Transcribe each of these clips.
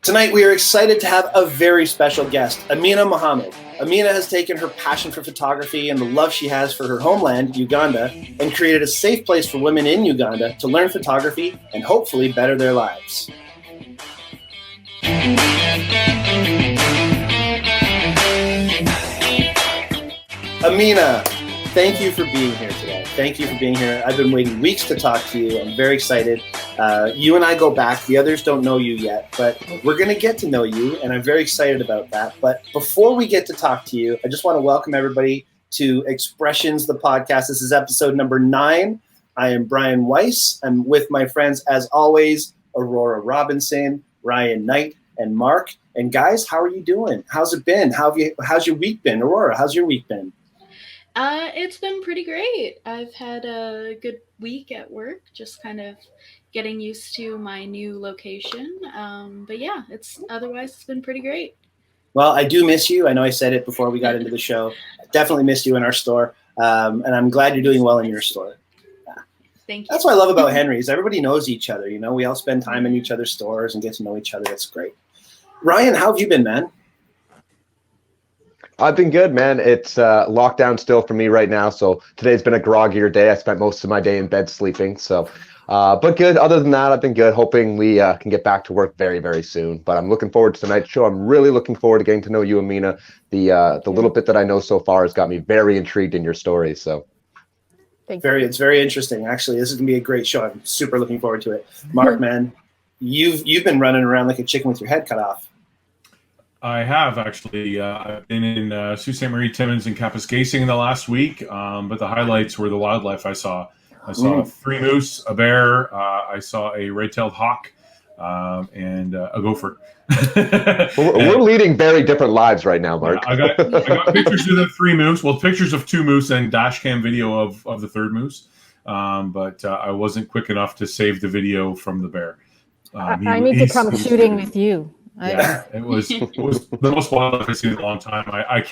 Tonight, we are excited to have a very special guest, Amina Mohamed. Amina has taken her passion for photography and the love she has for her homeland, Uganda, and created a safe place for women in Uganda to learn photography and hopefully better their lives. Amina, thank you for being here today. Thank you for being here. I've been waiting weeks to talk to you. I'm very excited. You and I go back. The others don't know you yet, but we're going to get to know you, and I'm very excited about that. But before we get to talk to you, I just want to welcome everybody to Expressions, the podcast. This is episode number 9. I am Brian Weiss. I'm with my friends, as always, Aurora Robinson, Ryan Knight, and Mark. And guys, how are you doing? How's it been? How's your week been? Aurora, how's your week been? It's been pretty great. I've had a good week at work, just kind of getting used to my new location. But yeah, otherwise it's been pretty great. Well, I do miss you. I know I said it before we got into the show. I definitely missed you in our store. And I'm glad you're doing well in your store. Thank you. That's what I love about Henry's. Everybody knows each other. You know, we all spend time in each other's stores and get to know each other. That's great. Ryan, how have you been, man? I've been good, man. It's lockdown still for me right now, so today's been a groggier day. I spent most of my day in bed sleeping, so but good. Other than that, I've been good. Hoping we can get back to work very, very soon. But I'm looking forward to tonight's show. I'm really looking forward to getting to know you, Amina. The little bit that I know so far has got me very intrigued in your story. So, it's very interesting. Actually, this is gonna be a great show. I'm super looking forward to it. Mark, man, you've been running around like a chicken with your head cut off. I have actually. I've been in Sault Ste. Marie, Timmins, and Kapuskasing in the last week, but the highlights were the wildlife I saw. I saw 3 moose, a bear, I saw a red-tailed hawk, and a gopher. We're leading very different lives right now, Mark. I got pictures of the 3 moose, pictures of 2 moose and dash cam video of the 3rd moose, but I wasn't quick enough to save the video from the bear. I need to come shooting with you. Yeah, it was the most wildlife I've seen in a long time. I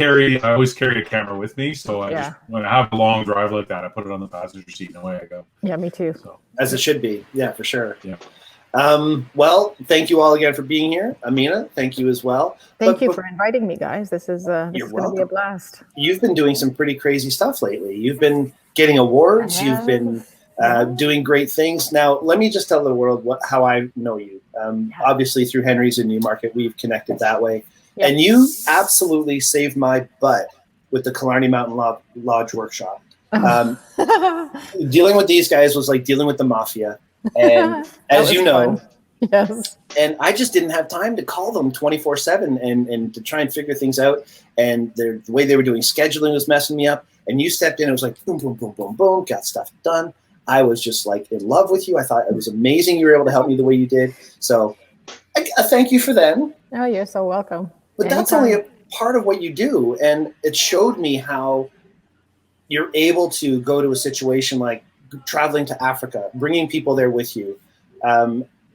always carry a camera with me, so just when I have a long drive like that, I put it on the passenger seat and away I go. Yeah, me too. So, as it should be. Yeah, for sure. Yeah. Well, thank you all again for being here. Amina, thank you as well. Thank you for inviting me, guys. This is going to be a blast. You've been doing some pretty crazy stuff lately. You've been getting awards. You've been doing great things. Now, let me just tell the world how I know you. Obviously, through Henry's in Newmarket, we've connected that way. Yep. And you absolutely saved my butt with the Killarney Mountain Lodge workshop. Dealing with these guys was like dealing with the mafia. And as you know, yes. And I just didn't have time to call them 24/7 and to try and figure things out. And the way they were doing scheduling was messing me up. And you stepped in, it was like boom, boom, boom, boom, boom, got stuff done. I was just like in love with you. I thought it was amazing you were able to help me the way you did. So I thank you for them. Oh, you're so welcome. But anytime. That's only a part of what you do. And it showed me how you're able to go to a situation like traveling to Africa, bringing people there with you,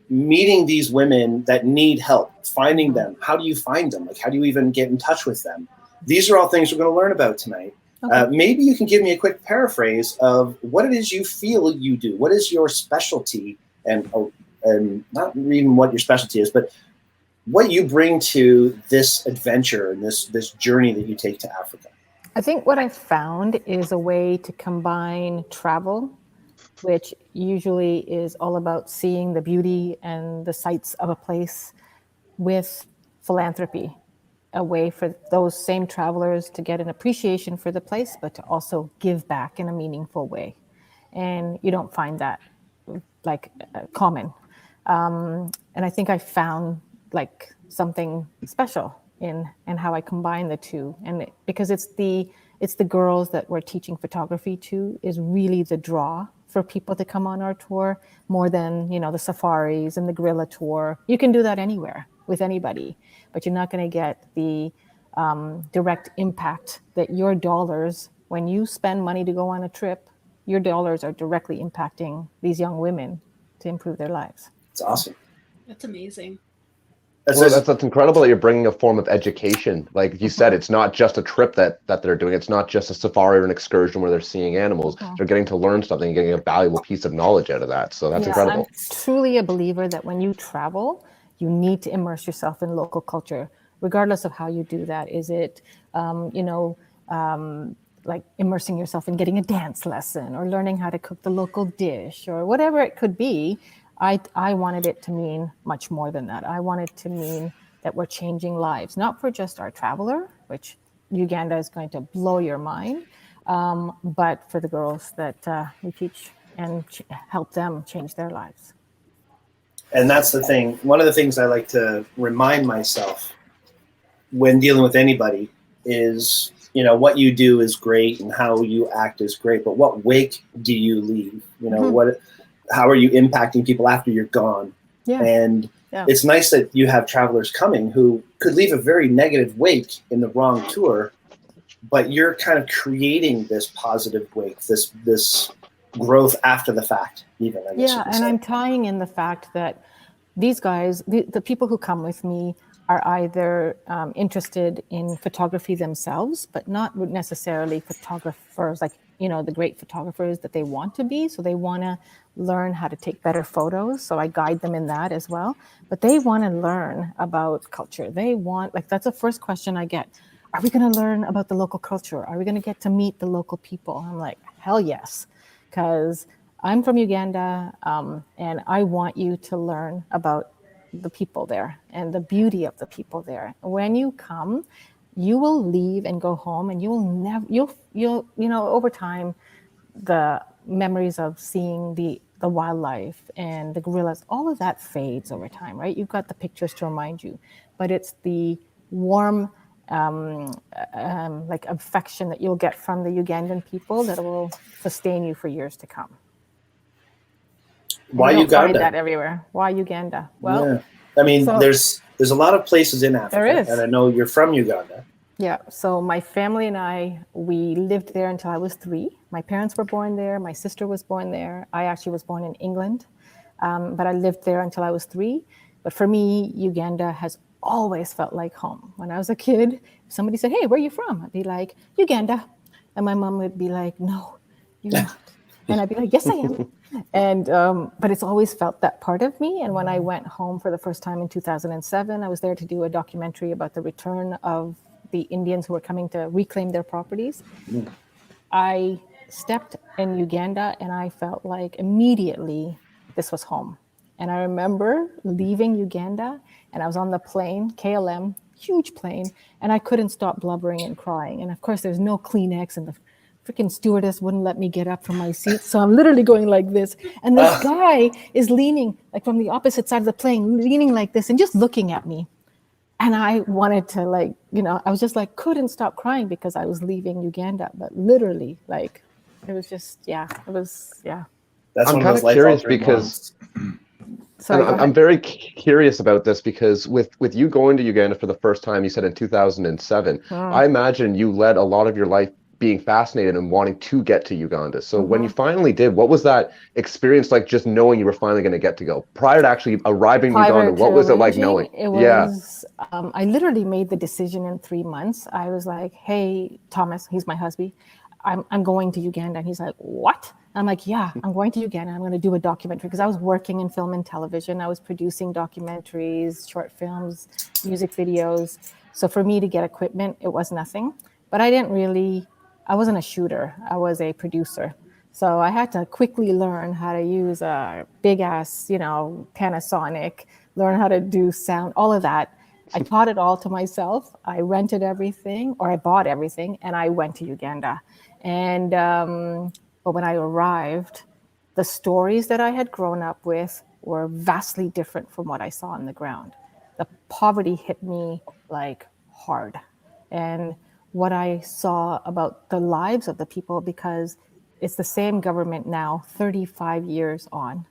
meeting these women that need help, finding them. How do you find them? Like, how do you even get in touch with them? These are all things we're going to learn about tonight. Okay. Maybe you can give me a quick paraphrase of what it is you feel you do. What is your specialty, and not even what your specialty is, but what you bring to this adventure and this journey that you take to Africa? I think what I found is a way to combine travel, which usually is all about seeing the beauty and the sights of a place, with philanthropy. A way for those same travelers to get an appreciation for the place, but to also give back in a meaningful way. And you don't find that like common. And I think I found like something special in how I combine the two. And because it's the girls that we're teaching photography to is really the draw for people to come on our tour, more than, the safaris and the gorilla tour. You can do that anywhere with anybody, but you're not going to get the direct impact that your dollars, when you spend money to go on a trip, your dollars are directly impacting these young women to improve their lives. It's awesome. That's amazing. That's incredible that you're bringing a form of education. Like you said, it's not just a trip that they're doing. It's not just a safari or an excursion where they're seeing animals. Yeah. They're getting to learn something, getting a valuable piece of knowledge out of that. So that's incredible. I'm truly a believer that when you travel, You need to immerse yourself in local culture, regardless of how you do that. Is it, like immersing yourself in getting a dance lesson or learning how to cook the local dish or whatever it could be? I wanted it to mean much more than that. I wanted to mean that we're changing lives, not for just our traveler, which Uganda is going to blow your mind, but for the girls that we teach and help them change their lives. And that's the thing. One of the things I like to remind myself when dealing with anybody is, what you do is great and how you act is great, but what wake do you leave? How are you impacting people after you're gone? Yeah. And it's nice that you have travelers coming who could leave a very negative wake in the wrong tour, but you're kind of creating this positive wake, this growth after the fact, even. I guess and I'm tying in the fact that these guys, the people who come with me, are either interested in photography themselves, but not necessarily photographers, like, the great photographers that they want to be. So they want to learn how to take better photos. So I guide them in that as well. But they want to learn about culture. They want, like, that's the first question I get. Are we going to learn about the local culture? Are we going to get to meet the local people? I'm like, hell yes. Because I'm from Uganda, and I want you to learn about the people there and the beauty of the people there. When you come, you will leave and go home, and you'll over time, the memories of seeing the wildlife and the gorillas, all of that fades over time, right? You've got the pictures to remind you, but it's the warm like affection that you'll get from the Ugandan people that will sustain you for years to come. Why you don't Uganda? Find that everywhere. Why Uganda? Well, I mean, there's a lot of places in Africa, there is. And I know you're from Uganda. Yeah. So my family and I, we lived there until I was 3. My parents were born there. My sister was born there. I actually was born in England, but I lived there until I was 3. But for me, Uganda has always felt like home. When I was a kid, if somebody said, "Hey, where are you from?" I'd be like, "Uganda," and my mom would be like, "No, you're not," and I'd be like, "Yes, I am." And but it's always felt that part of me. And when I went home for the first time in 2007, I was there to do a documentary about the return of the Indians who were coming to reclaim their properties. I stepped in Uganda and I felt like immediately this was home. And I remember leaving Uganda and I was on the plane, KLM, huge plane, and I couldn't stop blubbering and crying. And of course, there's no Kleenex, and the freaking stewardess wouldn't let me get up from my seat. So I'm literally going like this. And this guy is leaning, like from the opposite side of the plane, leaning like this and just looking at me. And I wanted to, like, I was just like, couldn't stop crying because I was leaving Uganda. But literally, like, it was just, That's I'm kind of curious because I'm very curious about this because with you going to Uganda for the first time, you said in 2007, I imagine you led a lot of your life being fascinated and wanting to get to Uganda. So when you finally did, what was that experience like, just knowing you were finally going to get to go? Prior to actually arriving in Uganda, what was it like knowing? It was, I literally made the decision in 3 months. I was like, "Hey, Thomas," he's my husband, I'm going to Uganda. And he's like, "What?" I'm like, "Yeah, I'm going to Uganda. I'm going to do a documentary," because I was working in film and television. I was producing documentaries, short films, music videos. So for me to get equipment, it was nothing. But I wasn't a shooter. I was a producer. So I had to quickly learn how to use a big ass, Panasonic, learn how to do sound, all of that. I taught it all to myself. I rented everything, or I bought everything, and I went to Uganda. And but when I arrived, the stories that I had grown up with were vastly different from what I saw on the ground. The poverty hit me like hard. And what I saw about the lives of the people, because it's the same government now, 35 years on.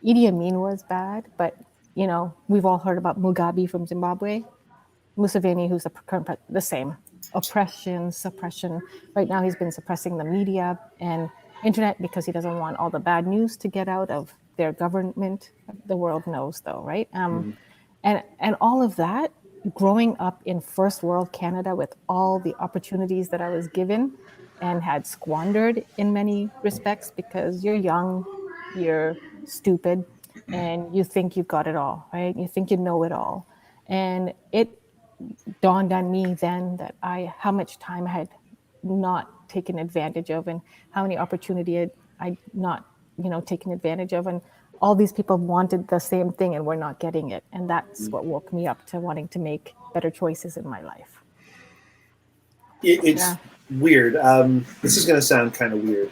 Idi Amin was bad, but we've all heard about Mugabe from Zimbabwe. Museveni, who's the current president, the same. Oppression, suppression. Right now he's been suppressing the media and internet because he doesn't want all the bad news to get out of their government. The world knows though, right? And all of that, growing up in first world Canada with all the opportunities that I was given and had squandered in many respects because you're young, you're stupid. and you think you've got it all, right? You think you know it all. And it dawned on me then that how much time I had not taken advantage of, and how many opportunity I'd not, taken advantage of. And all these people wanted the same thing and were not getting it. And that's what woke me up to wanting to make better choices in my life. It's weird. This is going to sound kind of weird.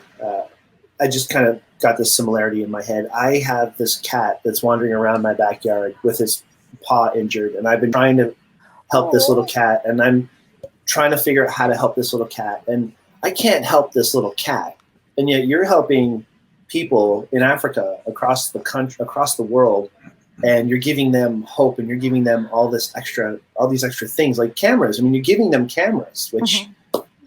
I just kind of got this similarity in my head. I have this cat that's wandering around my backyard with his paw injured, and I've been trying to help this little cat, and I'm trying to figure out how to help this little cat, and I can't help this little cat, and yet you're helping people in Africa, across the country, across the world, and you're giving them hope, and you're giving them all these extra things like cameras. I mean, you're giving them cameras, which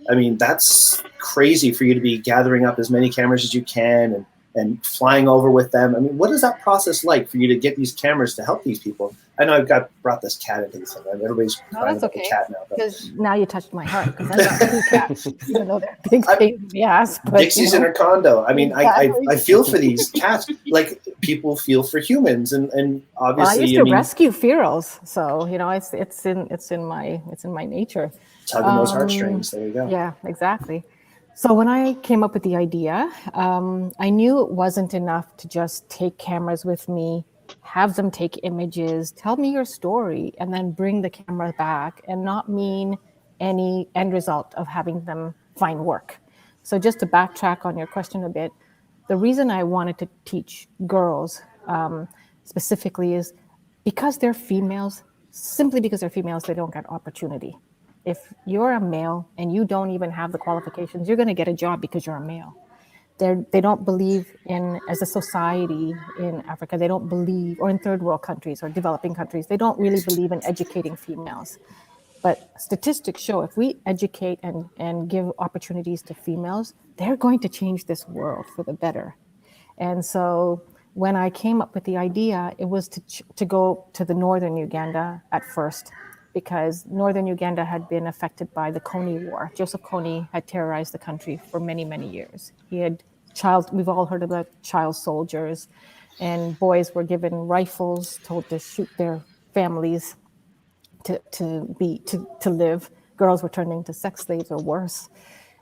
I mean, that's crazy for you to be gathering up as many cameras as you can and flying over with them. I mean, what is that process like for you to get these cameras to help these people? I know I've brought this cat into this thing. Everybody's crying about the cat now. Because now you touched my heart, because I've got 2 cats, even though they're big pain in the ass. But, Dixie's in her condo. I mean, exactly. I feel for these cats, like people feel for humans, and obviously, well, I used to rescue ferals, so it's in my nature. Tugging those heartstrings. There you go. Yeah, exactly. So when I came up with the idea, I knew it wasn't enough to just take cameras with me, have them take images, tell me your story, and then bring the camera back and not mean any end result of having them find work. So just to backtrack on your question a bit, the reason I wanted to teach girls specifically is because they're females, simply because they're females, they don't get opportunity. If you're a male and you don't even have the qualifications, you're going to get a job because you're a male. They don't believe in, as a society in Africa, they don't believe, or in third world countries or developing countries, they don't really believe in educating females. But statistics show if we educate and give opportunities to females, they're going to change this world for the better. And so when I came up with the idea, it was to go to the northern Uganda at first, because northern Uganda had been affected by the Kony War. Joseph Kony had terrorized the country for many, many years. He had we've all heard about child soldiers, and boys were given rifles, told to shoot their families to live. Girls were turned into sex slaves or worse.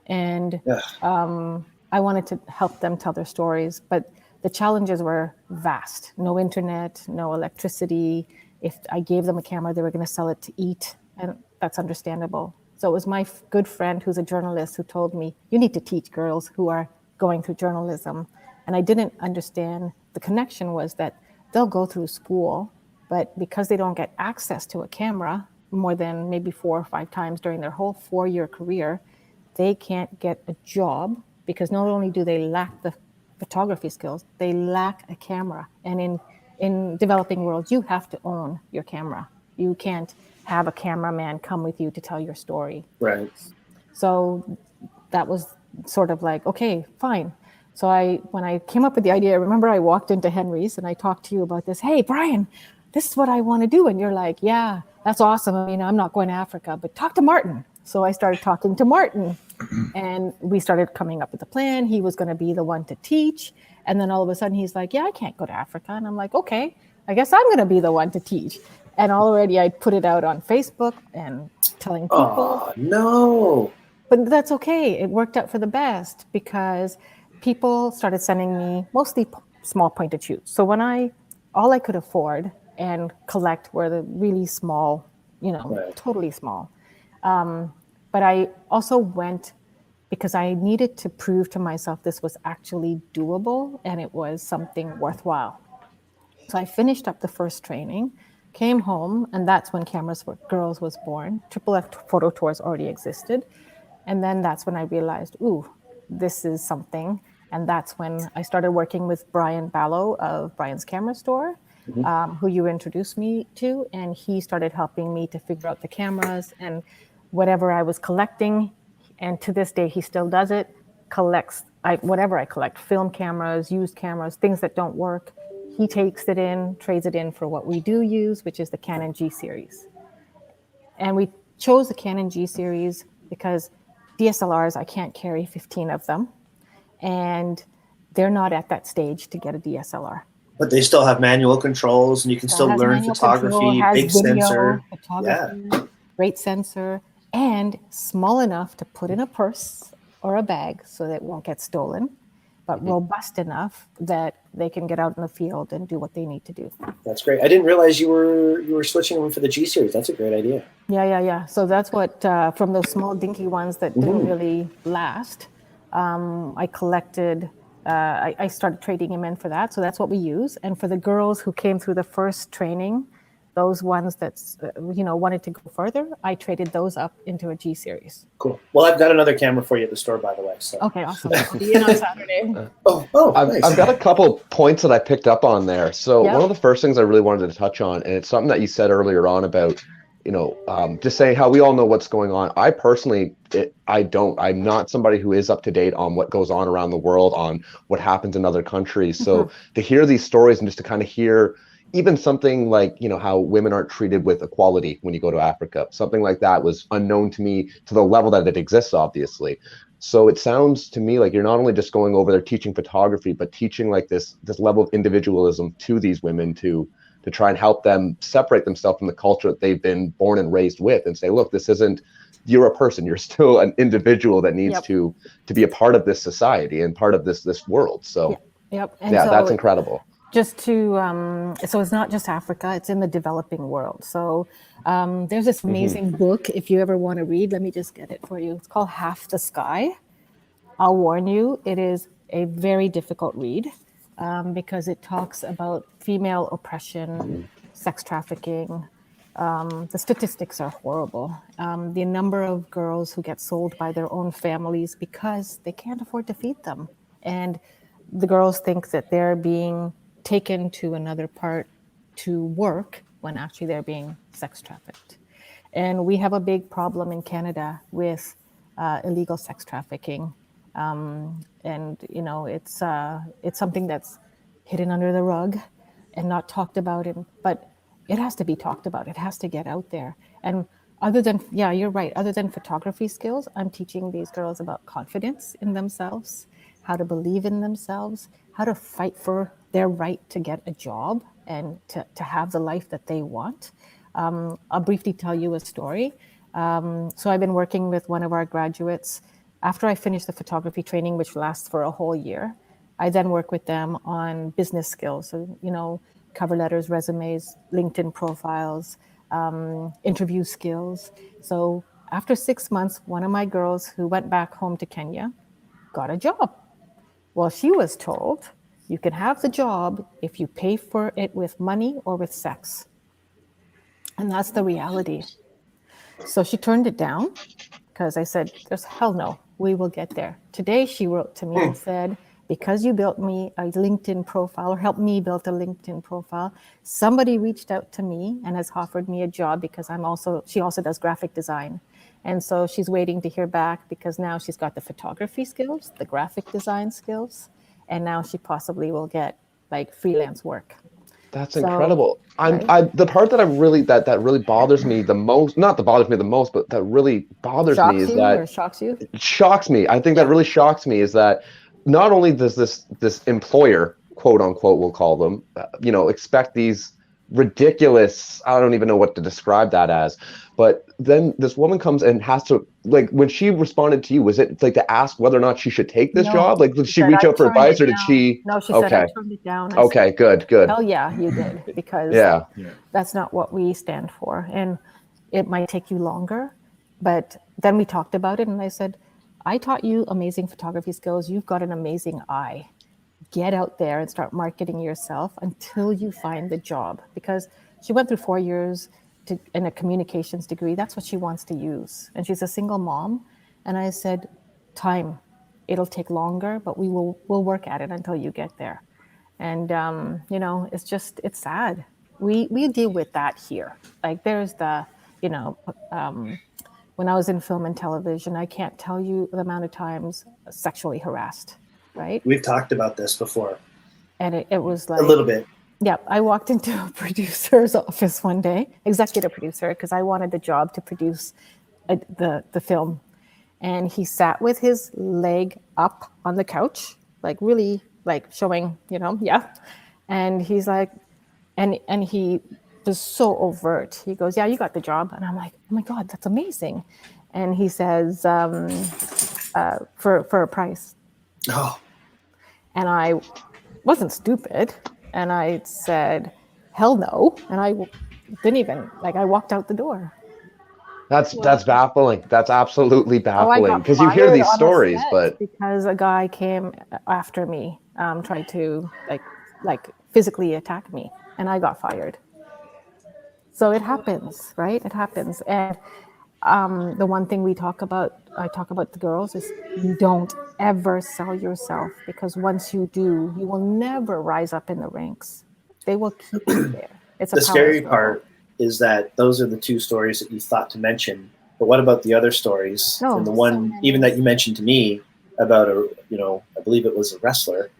And I wanted to help them tell their stories, but the challenges were vast. No internet, no electricity. If I gave them a camera, they were going to sell it to eat, and that's understandable. So it was my good friend who's a journalist who told me, you need to teach girls who are going through journalism. And I didn't understand the connection was that they'll go through school, but because they don't get access to a camera more than maybe 4 or 5 times during their whole 4-year career, they can't get a job, because not only do they lack the photography skills, they lack a camera. And in developing world, you have to own your camera. You can't have a cameraman come with you to tell your story. Right. So that was sort of like, okay, fine. So when I came up with the idea, I remember I walked into Henry's and I talked to you about this. Hey, Brian, this is what I want to do. And you're like, yeah, that's awesome. I mean, I'm not going to Africa, but talk to Martin. So I started talking to Martin, and we started coming up with a plan. He was going to be the one to teach. And then all of a sudden he's like, yeah, I can't go to Africa. And I'm like, okay, I guess I'm going to be the one to teach. And already I put it out on Facebook and telling people. Oh, no. But that's okay. It worked out for the best, because people started sending me mostly small point and shoots. So all I could afford and collect were the really small, Right. totally small. But I also went because I needed to prove to myself this was actually doable and it was something worthwhile. So I finished up the first training, came home, and that's when Cameras for Girls was born. Triple F photo tours already existed. And then that's when I realized, ooh, this is something. And that's when I started working with Brian Ballo of Brian's Camera Store, who you introduced me to. And he started helping me to figure out the cameras and whatever I was collecting. And to this day, he still does it, whatever I collect, film cameras, used cameras, things that don't work. He takes it in, trades it in for what we do use, which is the Canon G series. And we chose the Canon G series because DSLRs, I can't carry 15 of them. And they're not at that stage to get a DSLR. But they still have manual controls, and you can still has learn manual control, photography, has big video, sensor. photography, great sensor, and small enough to put in a purse or a bag so that it won't get stolen, but robust enough that they can get out in the field and do what they need to do. That's great. I didn't realize you were switching them for the G series. That's a great idea. Yeah. So that's what, from those small dinky ones that didn't really last, I collected, I started trading them in for that. So that's what we use. And for the girls who came through the first training, those ones that, wanted to go further, I traded those up into a G series. Cool. Well, I've got another camera for you at the store, by the way. So. Okay, awesome. I'll be in on Saturday. Nice. I've got a couple points that I picked up on there. So one of the first things I really wanted to touch on, and it's something that you said earlier on about, just saying how we all know what's going on. I personally, I'm not somebody who is up to date on what goes on around the world, on what happens in other countries. So to hear these stories and just to kind of hear even something like, how women aren't treated with equality when you go to Africa, something like that was unknown to me to the level that it exists, obviously. So it sounds to me like you're not only just going over there teaching photography, but teaching like this level of individualism to these women to try and help them separate themselves from the culture that they've been born and raised with, and say, look, this isn't, you're a person, you're still an individual that needs to be a part of this society and part of this world. So And so that's incredible. Just to, so it's not just Africa, it's in the developing world. So there's this amazing book, if you ever want to read, let me just get it for you. It's called Half the Sky. I'll warn you, it is a very difficult read because it talks about female oppression, sex trafficking. The statistics are horrible. The number of girls who get sold by their own families because they can't afford to feed them. And the girls think that they're being taken to another part to work when actually they're being sex trafficked. And we have a big problem in Canada with illegal sex trafficking. It's something that's hidden under the rug and not talked about, but it has to be talked about. It has to get out there. And other than, you're right, other than photography skills, I'm teaching these girls about confidence in themselves, how to believe in themselves, how to fight for their right to get a job and to have the life that they want. I'll briefly tell you a story. So I've been working with one of our graduates. After I finish the photography training, which lasts for a whole year, I then work with them on business skills. So, cover letters, resumes, LinkedIn profiles, interview skills. So after 6 months, one of my girls who went back home to Kenya got a job. Well, she was told, you can have the job if you pay for it with money or with sex. And that's the reality. So she turned it down because I said, there's hell no, we will get there. Today she wrote to me and said, because you built me a LinkedIn profile or helped me build a LinkedIn profile, somebody reached out to me and has offered me a job because she also does graphic design. And so she's waiting to hear back because now she's got the photography skills, the graphic design skills, and now she possibly will get like freelance work. That's incredible. The part that that really bothers me the most, not that bothers me the most, but that really bothers me is that shocks you? It shocks me. I think that really shocks me is that not only does this employer, quote unquote, we'll call them, expect these ridiculous, I don't even know what to describe that as, but then this woman comes and has to, like, when she responded to you, was it like to ask whether or not she should take this job? Like, did she reach out for advice or did she? No, she said I turned it down. Okay, good. Hell yeah, you did, because that's not what we stand for. And it might take you longer, but then we talked about it and I said, I taught you amazing photography skills. You've got an amazing eye. Get out there and start marketing yourself until you find the job, because she went through 4 years in a communications degree. That's what she wants to use. And she's a single mom. And I said, time, it'll take longer, but we'll work at it until you get there. And, it's sad. We deal with that here. Like there's when I was in film and television, I can't tell you the amount of times sexually harassed. Right? We've talked about this before. And it was like... A little bit. Yeah. I walked into a producer's office one day, executive producer, because I wanted the job to produce the film. And he sat with his leg up on the couch, like really like showing, And he's like, and he was so overt. He goes, yeah, you got the job. And I'm like, oh my God, that's amazing. And he says, for a price. Oh, And I wasn't stupid. And I said, hell no. And I didn't even, like, I walked out the door. That's Wow. baffling. That's absolutely I baffling got because you hear fired these on a stories, set but because a guy came after me, tried to like physically attack me, and I got fired. So it happens, right? It happens. And the one thing I talk about the girls is don't ever sell yourself, because once you do, you will never rise up in the ranks. They will keep you there. It's a the power scary struggle. part is that those are the two stories that you thought to mention. But what about the other stories? No, And the so one many. even that you mentioned to me about I believe it was a wrestler,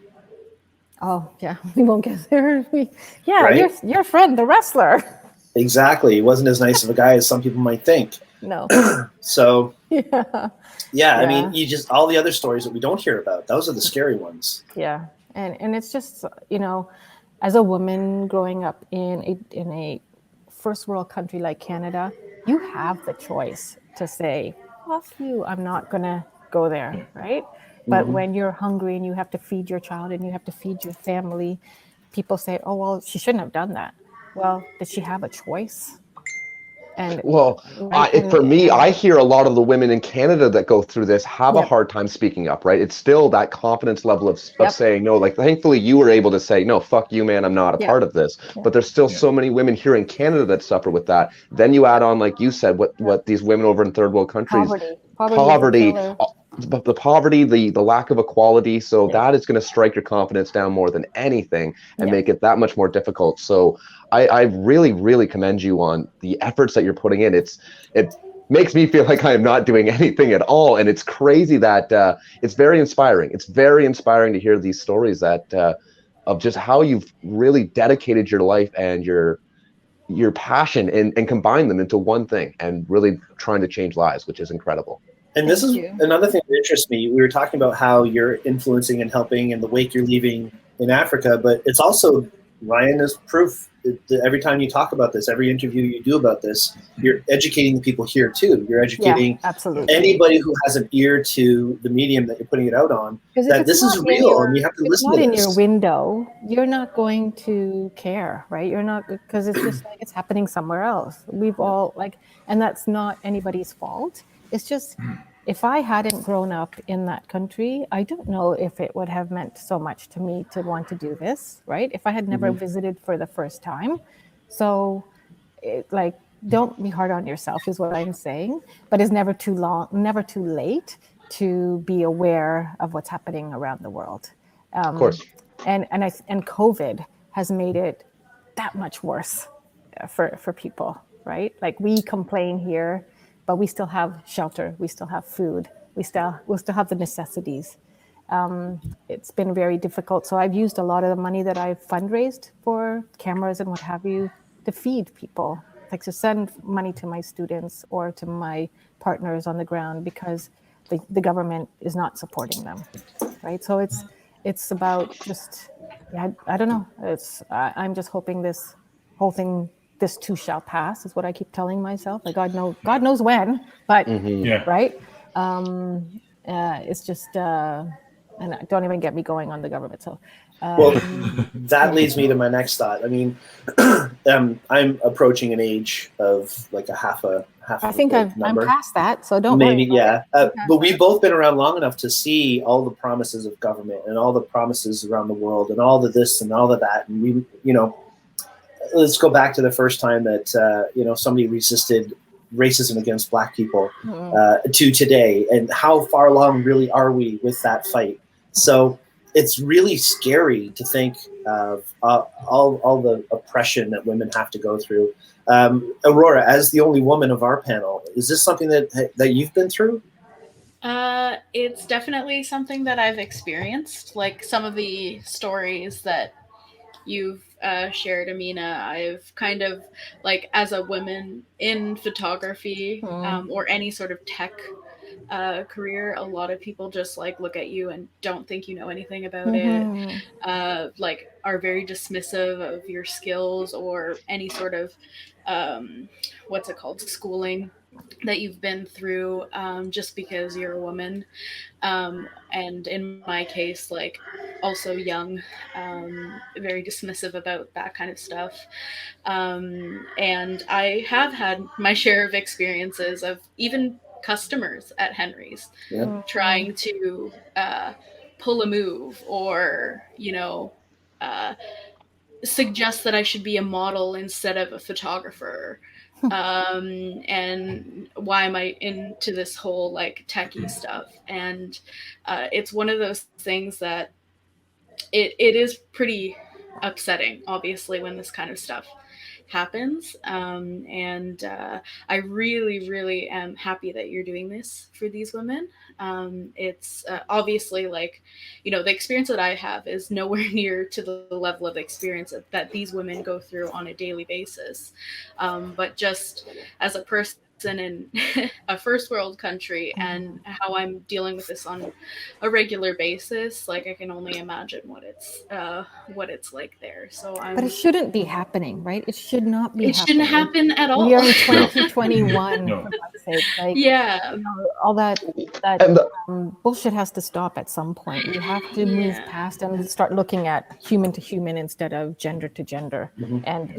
Oh yeah, we won't get there. Yeah, right? your friend, the wrestler. Exactly. He wasn't as nice of a guy as some people might think. No. So Yeah. yeah, I mean, Yeah. you just all the other stories that we don't hear about, those are the scary ones. Yeah, and it's just, as a woman growing up in a first world country like Canada, you have the choice to say, "Fuck you, I'm not gonna go there," right? But when you're hungry and you have to feed your child and you have to feed your family, people say, "Oh well, she shouldn't have done that." Well, did she have a choice? And well, right, for me, and I hear a lot of the women in Canada that go through this have a yep, hard time speaking up, right? It's still that confidence level of yep, saying no. Like, thankfully, you were able to say, no, fuck you, man, I'm not a yep, part of this. yep, But there's still Yeah. so many women here in Canada that suffer with that. Then you add on, like you said, yep. what these women over in third world countries, Poverty is a poverty, killer. the poverty, the lack of equality. So Yeah, that is going to strike your confidence down more than anything and yeah. make it that much more difficult. So I really, really commend you on the efforts that you're putting in. It makes me feel like I am not doing anything at all, and it's crazy that it's very inspiring. It's very inspiring to hear these stories that of just how you've really dedicated your life and your passion and combine them into one thing and really trying to change lives, which is incredible. And this Thank is you. another thing that interests me. We were talking about how you're influencing and helping in the wake you're leaving in Africa, but it's also, Ryan is proof that every time you talk about this, every interview you do about this, you're educating the people here too. You're Yeah, educating absolutely. anybody who has an ear to the medium that you're putting it out on, Because that this is real and we have to if it's listen not to in your this. window, you're not going to care, right? You're not, because it's just like it's happening somewhere else. We've all and that's not anybody's fault. It's just, if I hadn't grown up in that country, I don't know if it would have meant so much to me to want to do this, right? If I had never visited for the first time. So don't be hard on yourself is what I'm saying, but it's never too late to be aware of what's happening around the world. Of course. And COVID has made it that much worse for people, right? Like, we complain here, but we still have shelter, we still have food, we still have the necessities. It's been very difficult. So I've used a lot of the money that I've fundraised for cameras and what have you to feed people, like to send money to my students or to my partners on the ground, because the government is not supporting them, right? So it's about just, I don't know. I'm just hoping this whole thing, this too shall pass, is what I keep telling myself. Like, God knows when, but Yeah. right. It's just, and don't even get me going on the government. So, Well, that leads me to my next thought. I mean, I'm approaching an age of like a half I think a I'm number. past that, so don't Maybe, worry. yeah. But we've both been around long enough to see all the promises of government and all the promises around the world and all the this and all of that. And we, let's go back to the first time that, somebody resisted racism against Black people to today, and how far along really are we with that fight? So it's really scary to think of all the oppression that women have to go through. Aurora, as the only woman of our panel, is this something that you've been through? It's definitely something that I've experienced. Like, some of the stories that you've shared, Amina, I've kind of, like, as a woman in photography or any sort of tech career, a lot of people just like look at you and don't think you know anything about it. Like are very dismissive of your skills or any sort of what's it called, schooling that you've been through, just because you're a woman. And in my case, like also young, very dismissive about that kind of stuff. And I have had my share of experiences of even customers at Henry's trying to pull a move or, suggest that I should be a model instead of a photographer. And why am I into this whole like techie stuff? And it's one of those things that it is pretty upsetting, obviously, when this kind of stuff happens. And I really, really am happy that you're doing this for these women. It's obviously like, the experience that I have is nowhere near to the level of experience that these women go through on a daily basis. But just as a person in a first world country and how I'm dealing with this on a regular basis, like I can only imagine what it's like there. So But it shouldn't be happening, right? It should not be. It shouldn't happen at all. We are in 2021. No. For God's sake. Like, yeah. All that bullshit has to stop at some point. We have to move past and start looking at human to human instead of gender to gender. And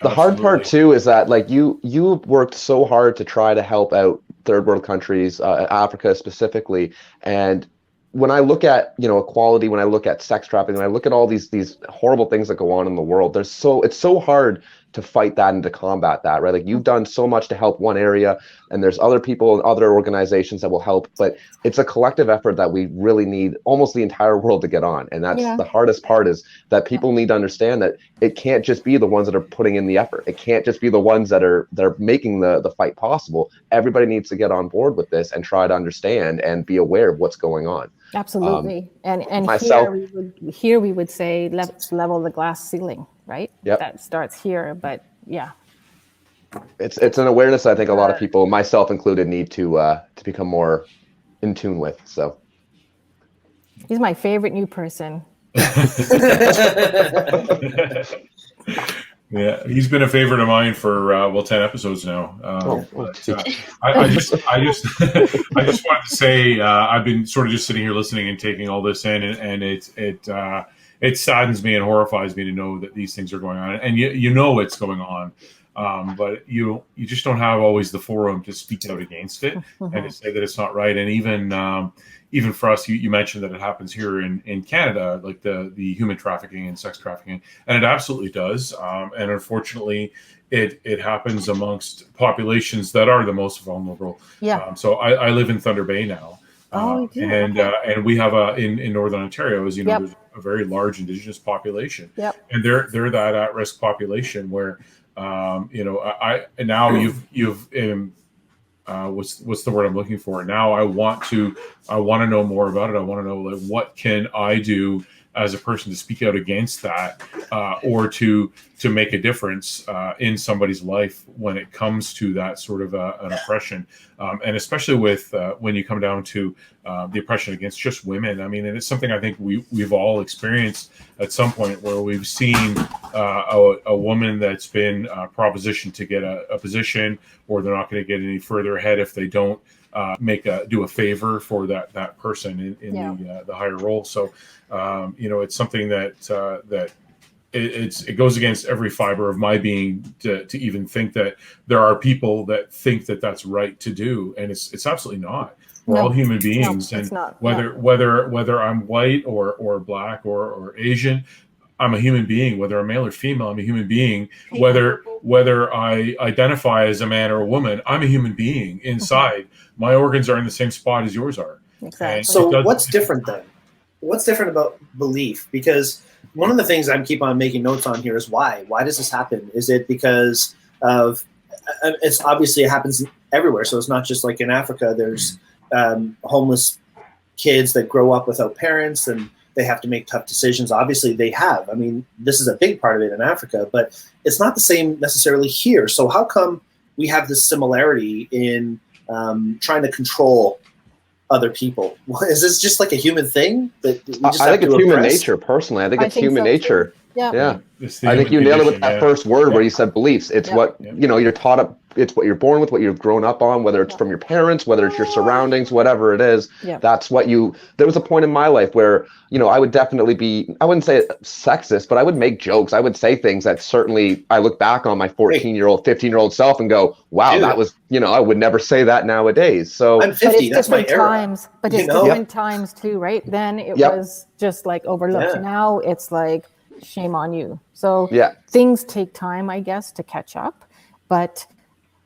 The hard part too is that like you worked so hard to try to help out third world countries, Africa specifically, and when I look at equality, when I look at sex trafficking, when I look at all these horrible things that go on in the world, it's so hard to fight that and to combat that, right? Like you've done so much to help one area, and there's other people and other organizations that will help, but it's a collective effort that we really need almost the entire world to get on. And that's the hardest part, is that people need to understand that it can't just be the ones that are putting in the effort. It can't just be the ones that are making the fight possible. Everybody needs to get on board with this and try to understand and be aware of what's going on. Absolutely. And myself, here we would say let's level the glass ceiling, right? Yep. That starts here, but it's an awareness I think a lot of people, myself included, need to become more in tune with. So he's my favorite new person. Yeah, he's been a favorite of mine for 10 episodes now. I just wanted to say I've been sort of just sitting here listening and taking all this in, and it saddens me and horrifies me to know that these things are going on, and it's going on, but you just don't have always the forum to speak out against it and to say that it's not right. And even for us, you mentioned that it happens here in Canada, like the human trafficking and sex trafficking, and it absolutely does. And unfortunately, it happens amongst populations that are the most vulnerable. Yeah. So I live in Thunder Bay now. And we have in Northern Ontario, as you know, there's a very large Indigenous population. Yep. And they're that at-risk population where, now you've what's the word I'm looking for? Now I want to know more about it. I want to know, like, what can I do as a person to speak out against that, or to make a difference in somebody's life when it comes to that sort of an oppression, and especially with when you come down to the oppression against just women. I mean, and it's something I think we've all experienced at some point, where we've seen a woman that's been propositioned to get a position, or they're not going to get any further ahead if they don't do a favor for that person in the higher role. So it's something that it goes against every fiber of my being to even think that there are people that think that that's right to do, and it's absolutely not. We're all human beings, and whether I'm white or black or Asian, I'm a human being. Whether I'm male or female, I'm a human being. Whether I identify as a man or a woman, I'm a human being inside. My organs are in the same spot as yours are. Exactly. So what's different then? What's different about belief? Because one of the things I keep on making notes on here is why. Why does this happen? Is it because of? It's obviously it happens everywhere. So it's not just like in Africa. There's homeless kids that grow up without parents, and they have to make tough decisions. Obviously they have. I mean, this is a big part of it in Africa, but it's not the same necessarily here. So how come we have this similarity in trying to control other people. Is this just like a human thing that we just I have think it's to human oppress? nature. Personally, I think I it's think human so, too. nature. Yeah. It's the I think you human nailed it with condition, that first word where you said beliefs. It's Yeah. what you're taught up. It's what you're born with, what you've grown up on, whether it's from your parents, whether it's your surroundings, whatever it is. Yeah. That's what you. There was a point in my life where I would definitely be. I wouldn't say sexist, but I would make jokes. I would say things that certainly I look back on my 14-year-old, 15-year-old self and go, "Wow, Dude. that was." I would never say that nowadays. So I'm 50. But it's That's my different era. times. But it's different times too, right? Then it was just like overlooked. Yeah. Now it's like shame on you. So things take time, I guess, to catch up. But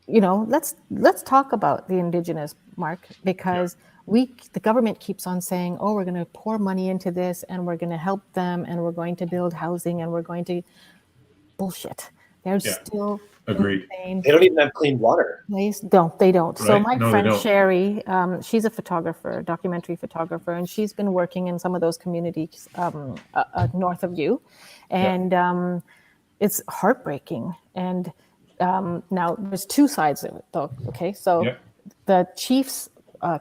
let's talk about the Indigenous, Mark, because the government keeps on saying, oh, we're going to pour money into this and we're going to help them and we're going to build housing and we're going to bullshit. They're still agreed. They don't even have clean water. They don't. Right? So my friend they Sherry, she's a photographer, documentary photographer, and she's been working in some of those communities north of you, and it's heartbreaking. And now there's two sides of it, though. Okay, so the chiefs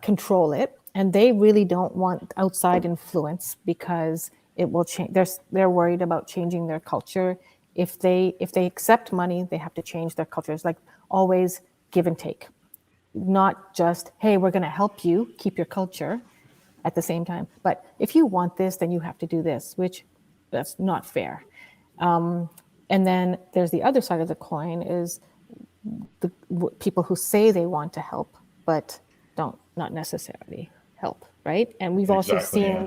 control it, and they really don't want outside influence because it will change. They're worried about changing their culture. If they accept money, they have to change their cultures. Like always, give and take, not just hey, we're going to help you keep your culture at the same time. But if you want this, then you have to do this, which that's not fair. And then there's the other side of the coin is the people who say they want to help but don't not necessarily help, right? And we've also seen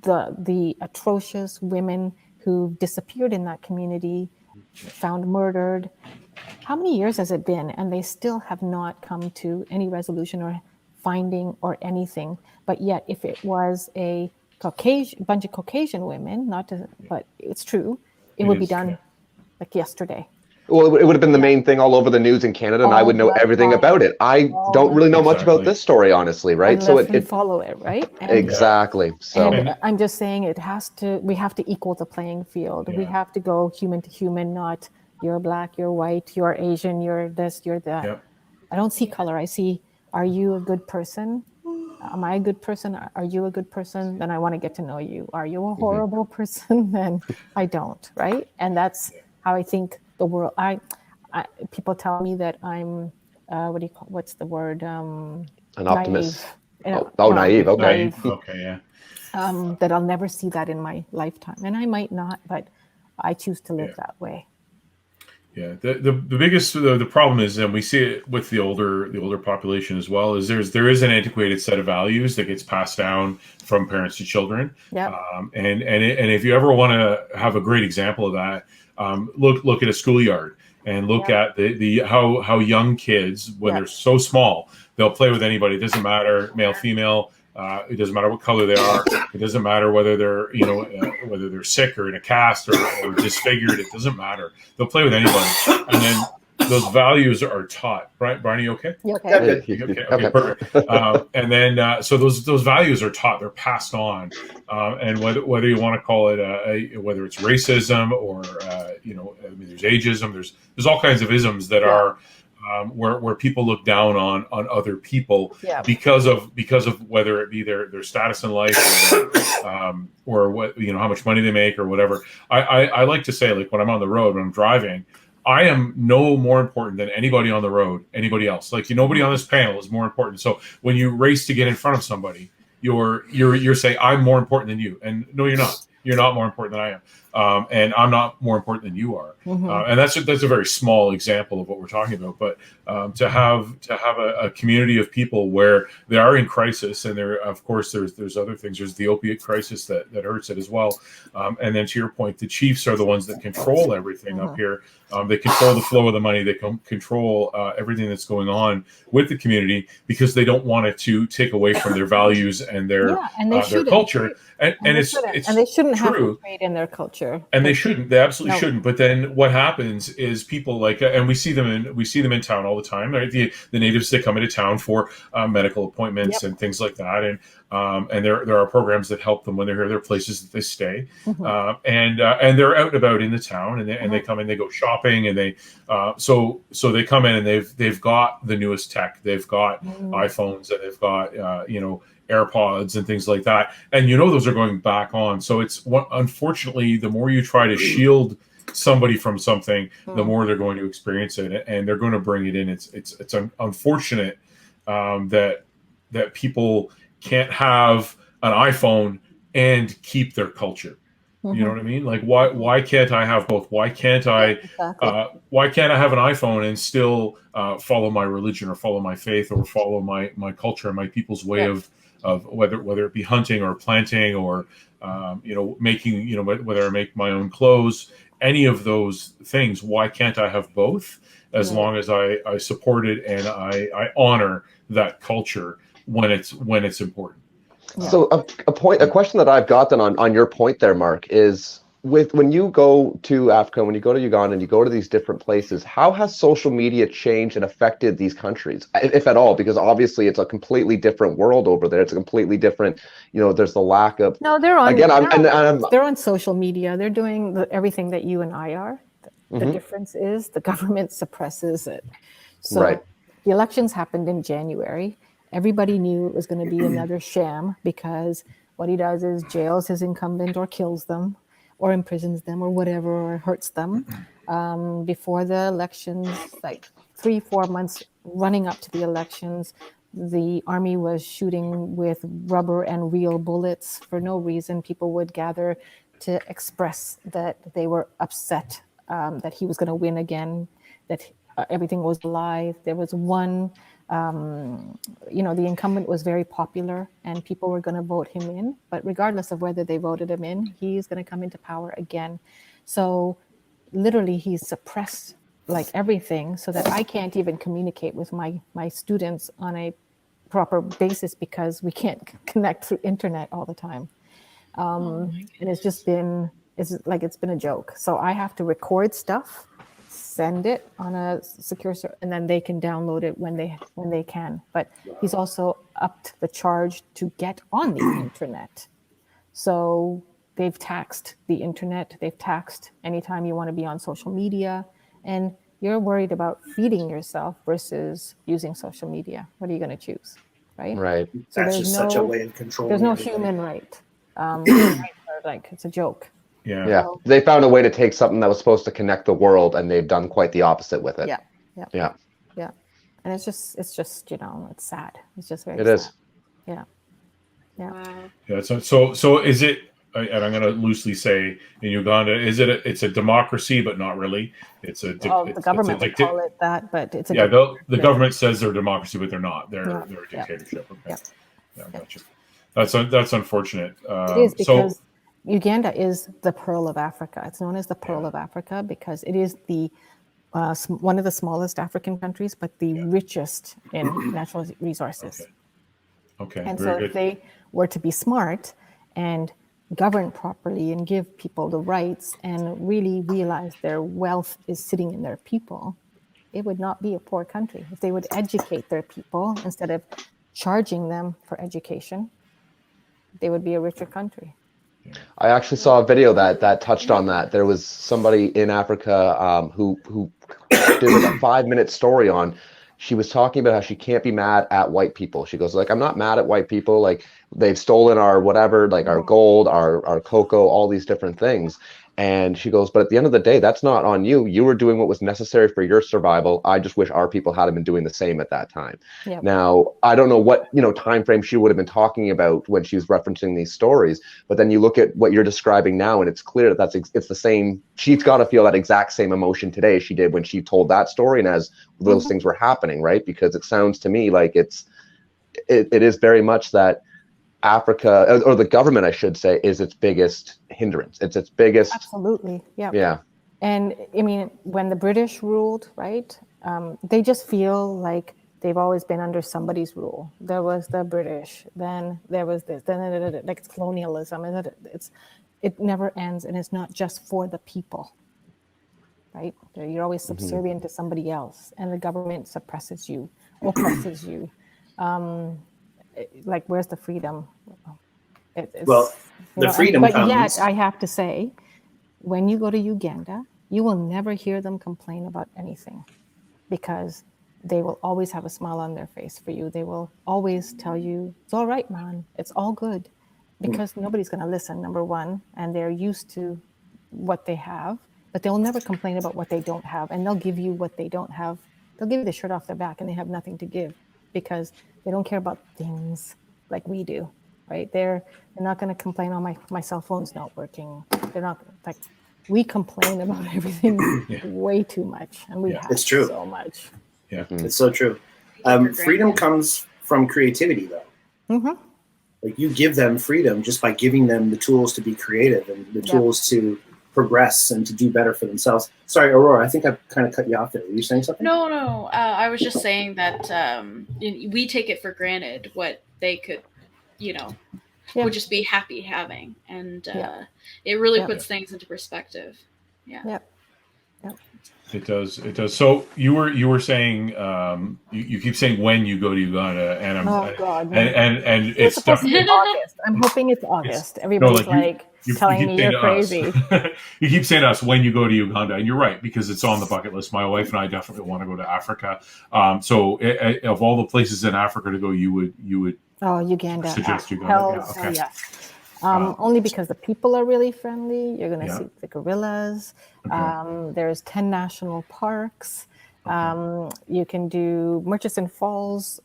the atrocious women who disappeared in that community, found murdered. How many years has it been? And they still have not come to any resolution or finding or anything. But yet, if it was a bunch of Caucasian women, but it's true, it would be done like yesterday. Well, it would have been the main thing all over the news in Canada, and I would know everything about it. I don't really know much about this story, honestly, right? Unless we follow it, right? And, exactly. So and I'm just saying we have to equal the playing field. We have to go human to human, not you're black, you're white, you're Asian, you're this, you're that. Yep. I don't see color. I see, are you a good person? Am I a good person? Are you a good person? Then I want to get to know you. Are you a horrible person? Then I don't, right? And that's how I think the world. People tell me that I'm what's the word? An optimist. Naive. Naive. Okay. Naive. Okay. Yeah. That I'll never see that in my lifetime, and I might not, but I choose to live that way. Yeah, the biggest the problem is, and we see it with the older population as well, is there is an antiquated set of values that gets passed down from parents to children. Yeah. And if you ever want to have a great example of that, look at a schoolyard and look at the how young kids, when they're so small, they'll play with anybody. It doesn't matter, male, female. It doesn't matter what color they are. It doesn't matter whether they're whether they're sick or in a cast or disfigured. It doesn't matter. They'll play with anybody, and then those values are taught. Right, Brian, you okay? You okay? Okay, perfect. And then so those values are taught. They're passed on, and whether you want to call it whether it's racism or there's ageism. There's all kinds of isms that are. Where people look down on other people because of whether it be their status in life or what how much money they make or whatever. I like to say, like, when I'm on the road, when I'm driving, I am no more important than anybody on the road, anybody else. Like, nobody on this panel is more important. So when you race to get in front of somebody, you're saying I'm more important than you, and no, you're not. You're not more important than I am, and I'm not more important than you are. And that's a very small example of what we're talking about. But to have a community of people where they are in crisis, and of course there's other things. There's the opiate crisis that hurts it as well. And then to your point, the chiefs are the ones that control everything up here. They control the flow of the money. They control everything that's going on with the community because they don't want it to take away from their values and their culture. And they shouldn't shouldn't have to True. trade in their culture. And they shouldn't. They absolutely No. shouldn't. But then what happens is people like, and we see them in town all the time. Right? The natives that come into town for medical appointments and things like that, and there are programs that help them when they're here. There are places that they stay, and they're out and about in the town, and they come in, they go shopping, and they so they come in and they've got the newest tech. They've got iPhones, and they've got AirPods and things like that, and those are going back on. So it's unfortunately, the more you try to shield somebody from something, the more they're going to experience it, and they're going to bring it in. It's unfortunate that people can't have an iPhone and keep their culture. You know what I mean? Like, why can't I have both? Why can't I have an iPhone and still follow my religion or follow my faith or follow my culture and my people's way of whether it be hunting or planting or making whether I make my own clothes, any of those things. Why can't I have both? As long as I support it and I honor that culture when it's important. So a question that I've got then on your point there, Mark, is when you go to Africa, when you go to Uganda and you go to these different places, how has social media changed and affected these countries, if at all? Because obviously it's a completely different world over there. It's a completely different, there's the lack of. No, they're on. Again, they're on social media. They're doing everything that you and I are. The difference is the government suppresses it. So the elections happened in January. Everybody knew it was going to be another sham because what he does is jails his incumbent or kills them or imprisons them or whatever, or hurts them. Before the elections, like 3-4 months running up to the elections, the army was shooting with rubber and real bullets for no reason. People would gather to express that they were upset that he was going to win again, that everything was alive. There was one, the incumbent was very popular and people were going to vote him in, but regardless of whether they voted him in, he's going to come into power again. So literally he's suppressed like everything so that I can't even communicate with my students on a proper basis because we can't connect through internet all the time. And it's been a joke. So I have to record stuff, send it on a secure server, and then they can download it when they can. But he's also upped the charge to get on the internet. So they've taxed the internet. They've taxed anytime you want to be on social media, and you're worried about feeding yourself versus using social media. What are you going to choose, right? Right. So that's just such a way of controlling. There's no everybody. human right. Like it's a joke. Yeah. So, They found a way to take something that was supposed to connect the world, and they've done quite the opposite with it. Yeah. And it's just it's sad. It's just very. It sad. is. Yeah. Wow. Yeah. So is it? And I'm going to loosely say in Uganda, it's a democracy, but not really. The government would call it that, but it's the government says they're a democracy, but they're not. They're a dictatorship. Okay. Yeah, gotcha. That's unfortunate. It is because Uganda is the Pearl of Africa. It's known as the Pearl of Africa because it is the one of the smallest African countries, but the richest in natural resources. Okay. And Very so good. if they were to be smart and govern properly and give people the rights and really realize their wealth is sitting in their people, it would not be a poor country. If they would educate their people instead of charging them for education, they would be a richer country. I actually saw a video that touched on that. There was somebody in Africa who did like a 5-minute story on. She was talking about how she can't be mad at white people. She goes like, I'm not mad at white people. Like they've stolen our whatever, like our gold, our cocoa, all these different things. And she goes, but at the end of the day, that's not on you. You were doing what was necessary for your survival. I just wish our people had been doing the same at that time. Yep. Now, I don't know what, time frame she would have been talking about when she was referencing these stories. But then you look at what you're describing now, and it's clear that it's the same. She's got to feel that exact same emotion today as she did when she told that story and as those things were happening, right? Because it sounds to me like it is very much that Africa, or the government, I should say, is its biggest hindrance. It's its biggest. Absolutely. Yeah. Yeah. And I mean, when the British ruled, right, they just feel like they've always been under somebody's rule. There was the British, then there was this, then like it's colonialism. And it never ends, and it's not just for the people, right? You're always subservient to somebody else, and the government suppresses you, oppresses you. Like, where's the freedom? Well, the freedom but comes. yet, I have to say, when you go to Uganda, you will never hear them complain about anything, because they will always have a smile on their face for you. They will always tell you, it's all right, man. It's all good. Because nobody's going to listen, number one, and they're used to what they have, but they'll never complain about what they don't have, and they'll give you what they don't have. They'll give you the shirt off their back, and they have nothing to give, because they don't care about things like we do, right? They're not going to complain, oh, my cell phone's not working. They're not, like, we complain about everything way too much, and we have it's true. so much. Yeah, it's so true. Freedom comes from creativity, though. Mm-hmm. Like, you give them freedom just by giving them the tools to be creative and the tools to progress and to do better for themselves. Sorry, Aurora, I think I kind of cut you off there. Were you saying something? No. I was just saying that we take it for granted what they could, would just be happy having. And it really puts things into perspective. Yeah. Yep. It does. So you were saying you keep saying when you go to Uganda, and and it's supposed to be August. I'm hoping it's August. Everybody's telling me you're crazy. You keep saying to us when you go to Uganda, and you're right, because it's on the bucket list. My wife and I definitely want to go to Africa. So of all the places in Africa to go, you would Uganda. Suggest Uganda. Hell yes. Only because the people are really friendly. You're going to see the gorillas. Okay. There's 10 national parks. You can do Murchison Falls.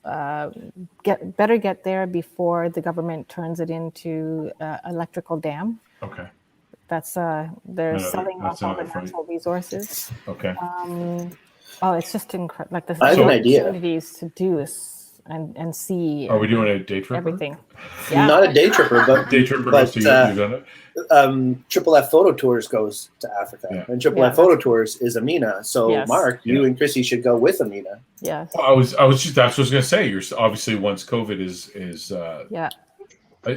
Get there before the government turns it into electrical dam. Okay. That's they're selling off all the natural resources. Okay. It's just incredible. Like, the opportunities to do is. And see. Are we doing a day tripper? Everything. Yeah. Not a day tripper, but day tripper goes to Uganda. Triple F Photo Tours goes to Africa, and Triple F Photo Tours is Amina. So Mark, you and Chrissy should go with Amina. Yes. I was just that's what I was gonna say. You're obviously, once COVID is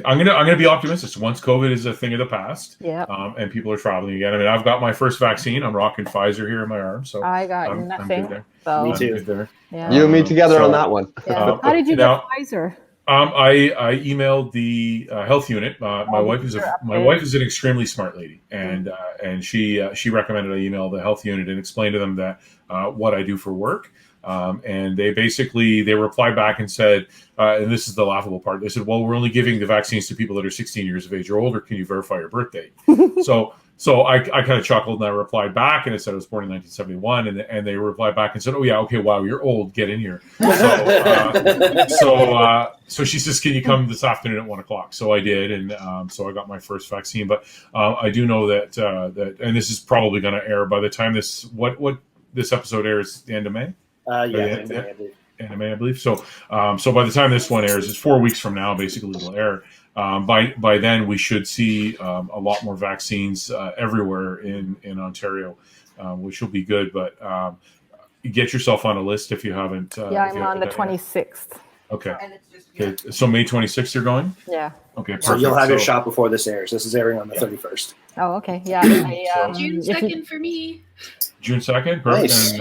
I'm gonna be optimistic. Once COVID is a thing of the past, and people are traveling again. I mean, I've got my first vaccine. I'm rocking Pfizer here in my arm, so I got nothing. I'm good there. So. Me too. Yeah. You and me together on that one. Yeah. How did you get Pfizer? I emailed the health unit. My wife is an extremely smart lady, and she recommended I email the health unit and explain to them that what I do for work. And they replied back and said, and this is the laughable part, they said, well, we're only giving the vaccines to people that are 16 years of age or older. Can you verify your birth date? So I kind of chuckled, and I replied back, and it said I was born in 1971. And they replied back and said, oh, yeah, okay, wow, you're old. Get in here. So she says, can you come this afternoon at 1:00? So I did, and so I got my first vaccine. But I do know that and this is probably going to air by the time this episode airs, the end of May. End of May, I believe. So by the time this one airs, it's 4 weeks from now. Basically, it'll air. By then, we should see a lot more vaccines everywhere in Ontario, which will be good. But get yourself on a list if you haven't. I'm on the 26th. Okay. So May 26th, you're going? Yeah. Okay, perfect. So you'll have your shot before this airs. This is airing on the 31st. Oh, okay. Yeah. June 2nd for me. June 2nd? Perfect. Nice.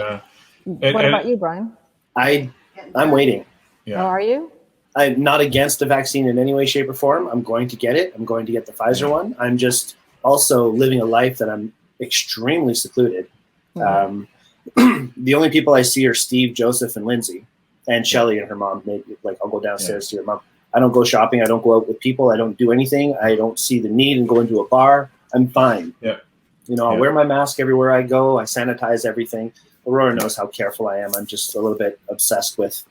What about you, Brian? I'm waiting. Yeah. Oh, are you? I'm not against the vaccine in any way, shape, or form. I'm going to get it. I'm going to get the Pfizer one. I'm just also living a life that I'm extremely secluded. Mm-hmm. The only people I see are Steve, Joseph, and Lindsay, and Shelly and her mom. Maybe, like, I'll go downstairs to your mom. I don't go shopping. I don't go out with people. I don't do anything. I don't see the need in going to a bar. I'm fine. Yeah. I'll wear my mask everywhere I go. I sanitize everything. Aurora knows how careful I am. I'm just a little bit obsessed with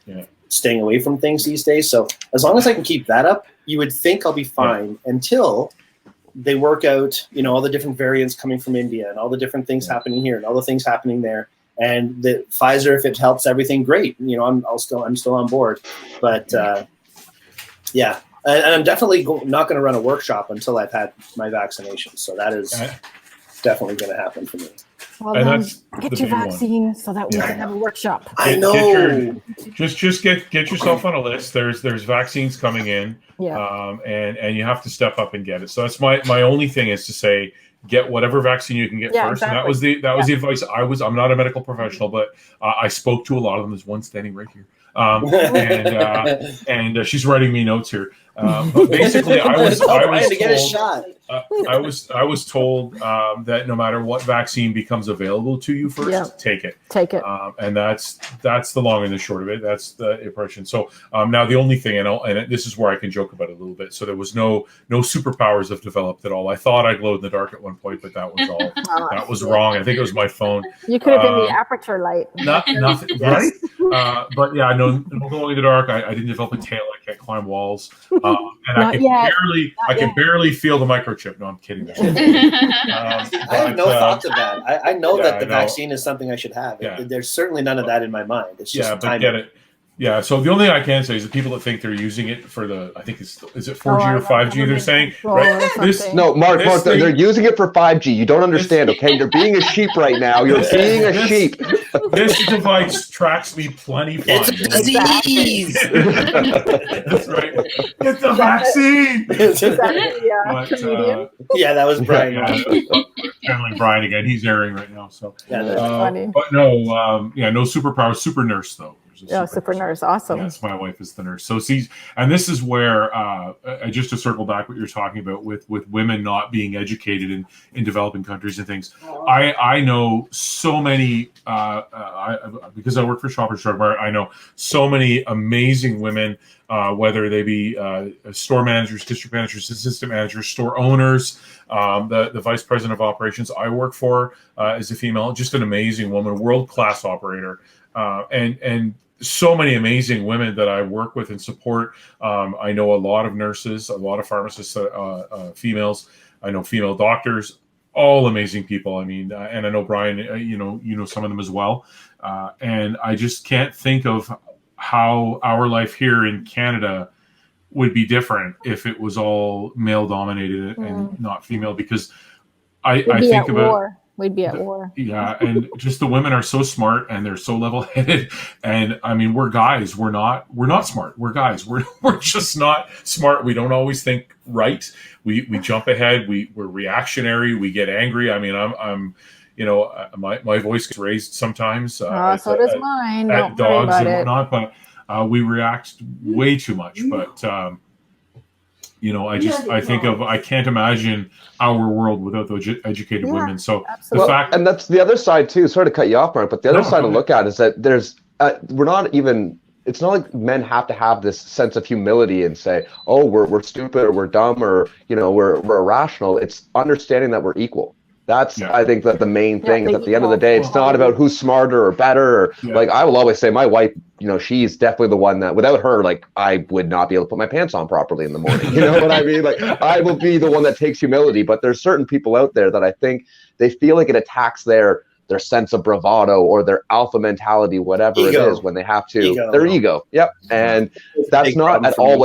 staying away from things these days. So as long as I can keep that up, you would think I'll be fine until they work out, all the different variants coming from India and all the different things happening here and all the things happening there. And the Pfizer, if it helps everything, great. I'm still on board. But and I'm definitely not going to run a workshop until I've had my vaccination. So that is definitely going to happen for me. Well, and then that's get the your big one. vaccine so that we can have a workshop. I know. Just get yourself on a list. There's vaccines coming in, and you have to step up and get it. So that's my only thing is to say, get whatever vaccine you can get first. Exactly. And that was the advice. I'm not a medical professional, but I spoke to a lot of them. There's one standing right here, and she's writing me notes here. But basically, I was to get a shot. I was told that no matter what vaccine becomes available to you first, take it. Take it. And that's the long and the short of it. That's the impression. So now the only thing, and this is where I can joke about it a little bit. So there was no superpowers have developed at all. I thought I glowed in the dark at one point, but that was all. That was wrong. I think it was my phone. You could have been the aperture light. Nothing, right? But yeah, no glowing in the dark. I didn't develop a tail. I can't climb walls. And I can barely feel the microchip. No, I'm kidding. I have no thoughts of that. I know that the vaccine is something I should have. Yeah. There's certainly none of that in my mind. It's just but get it. Yeah, so the only thing I can say is the people that think they're using it for I think is it 4G or 5G they're saying? Right? Mark, they're using it for 5G. You don't understand, okay? You're being a sheep right now. You're being a sheep. This device tracks me plenty fine. It's a disease. That's right. It's a vaccine. Yeah, that was Brian. Channeling Brian again. He's airing right now. So, funny. But no, no superpower, super nurse though. Super nurse, awesome. Yes, my wife is the nurse. So and this is where just to circle back what you're talking about with women not being educated in developing countries and things. I know so many because I work for Shoppers Drug Mart. I know so many amazing women, whether they be store managers, district managers, assistant managers, store owners. The vice president of operations I work for is a female, just an amazing woman, world-class operator, and so many amazing women that I work with and support. I know a lot of nurses, a lot of pharmacists, females. I know female doctors, all amazing people. I mean, and I know Brian, you know some of them as well. And I just can't think of how our life here in Canada would be different if it was all male dominated and not female, because I think about war. We'd be at war. Yeah, and just the women are so smart and they're so level-headed. And I mean, we're guys. We're not smart. We're guys. We're just not smart. We don't always think right. We jump ahead. We're reactionary. We get angry. I mean, I'm my voice gets raised sometimes. So does mine. At dogs and whatnot, but we react way too much. But I can't imagine our world without those educated women. So the fact, and that's the other side too. Sorry to cut you off, Mark, but the other side to look at is that there's we're not even. It's not like men have to have this sense of humility and say, "Oh, we're stupid or we're dumb or we're irrational." It's understanding that we're equal. That's I think that the main thing is at the end of the day, it's not about who's smarter or better. Or, like I will always say, my wife, she's definitely the one that without her, like I would not be able to put my pants on properly in the morning. You know what I mean? Like I will be the one that takes humility. But there's certain people out there that I think they feel like it attacks their sense of bravado or their alpha mentality, whatever it is, when they have to their ego. Yep. And that's not at all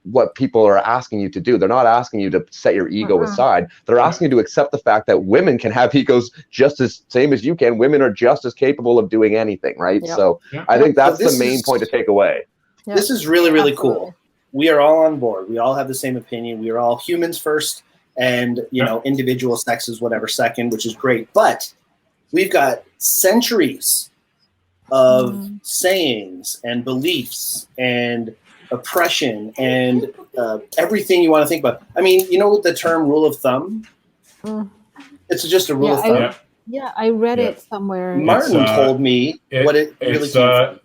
what people are asking you to do. They're not asking you to set your ego aside. They're asking you to accept the fact that women can have egos just as same as you can. Women are just as capable of doing anything, right? Yep. So I think that's the main point to take away. This is really, really cool. We are all on board. We all have the same opinion. We are all humans first and, individual sexes, whatever second, which is great. But we've got centuries of sayings and beliefs and oppression and everything you want to think about. I mean, the term rule of thumb? It's just a rule of thumb. I read it somewhere. Martin told me what it really came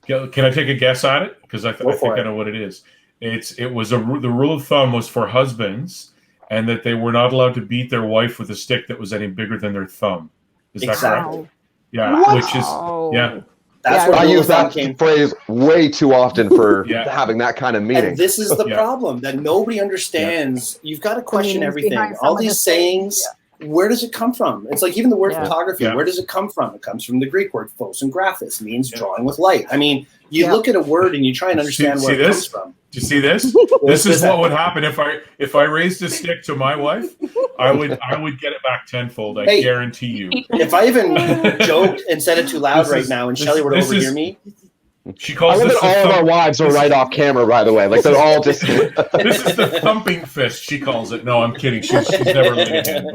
from. Can I take a guess at it? Because I think I know what it is. It was the rule of thumb was for husbands, and that they were not allowed to beat their wife with a stick that was any bigger than their thumb. Is that correct? Yeah, which is That's where I use that phrase way too often for having that kind of meaning. And this is the problem that nobody understands. You've got to question everything. All these sayings, where does it come from? It's like even the word photography, Yeah. where does it come from? It comes from the Greek word phos and graphis, means drawing with light. I mean, you look at a word and you try and understand where it comes from. Do you see this? This is what would happen if I raised a stick to my wife. I would get it back tenfold. I guarantee you. If I even joked and said it too loud now, and Shelley would overhear me. She calls this all of our wives are right off camera, by the way. Like they're all just. This is the thumping fist. She calls it. No, I'm kidding. She's never laid it in.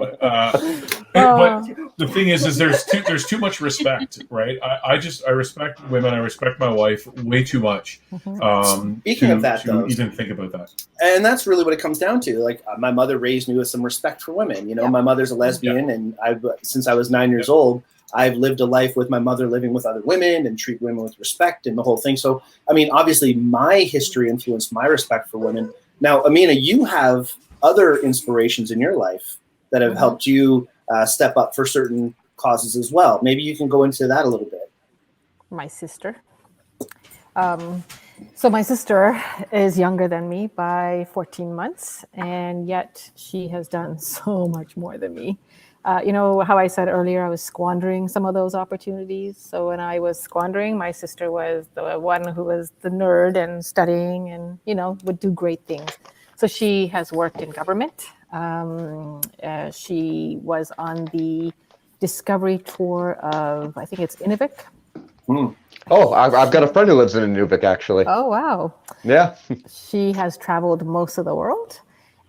But the thing is there's too much respect, right? I respect women. I respect my wife way too much. Speaking of that, though, even think about that. And that's really what it comes down to. Like my mother raised me with some respect for women. You know, my mother's a lesbian, and since I was 9 years old. I've lived a life with my mother living with other women and treat women with respect and the whole thing. So, I mean, obviously my history influenced my respect for women. Now, Amina, you have other inspirations in your life that have helped you step up for certain causes as well. Maybe you can go into that a little bit. My sister. So my sister is younger than me by 14 months, and yet she has done so much more than me. You know how I said earlier I was squandering some of those opportunities. So when I was squandering, my sister was the one who was the nerd and studying and, you know, would do great things. So she has worked in government. She was on the discovery tour of, I think it's Inuvik. Oh, I've got a friend who lives in Inuvik, actually. Oh, wow. Yeah. She has traveled most of the world.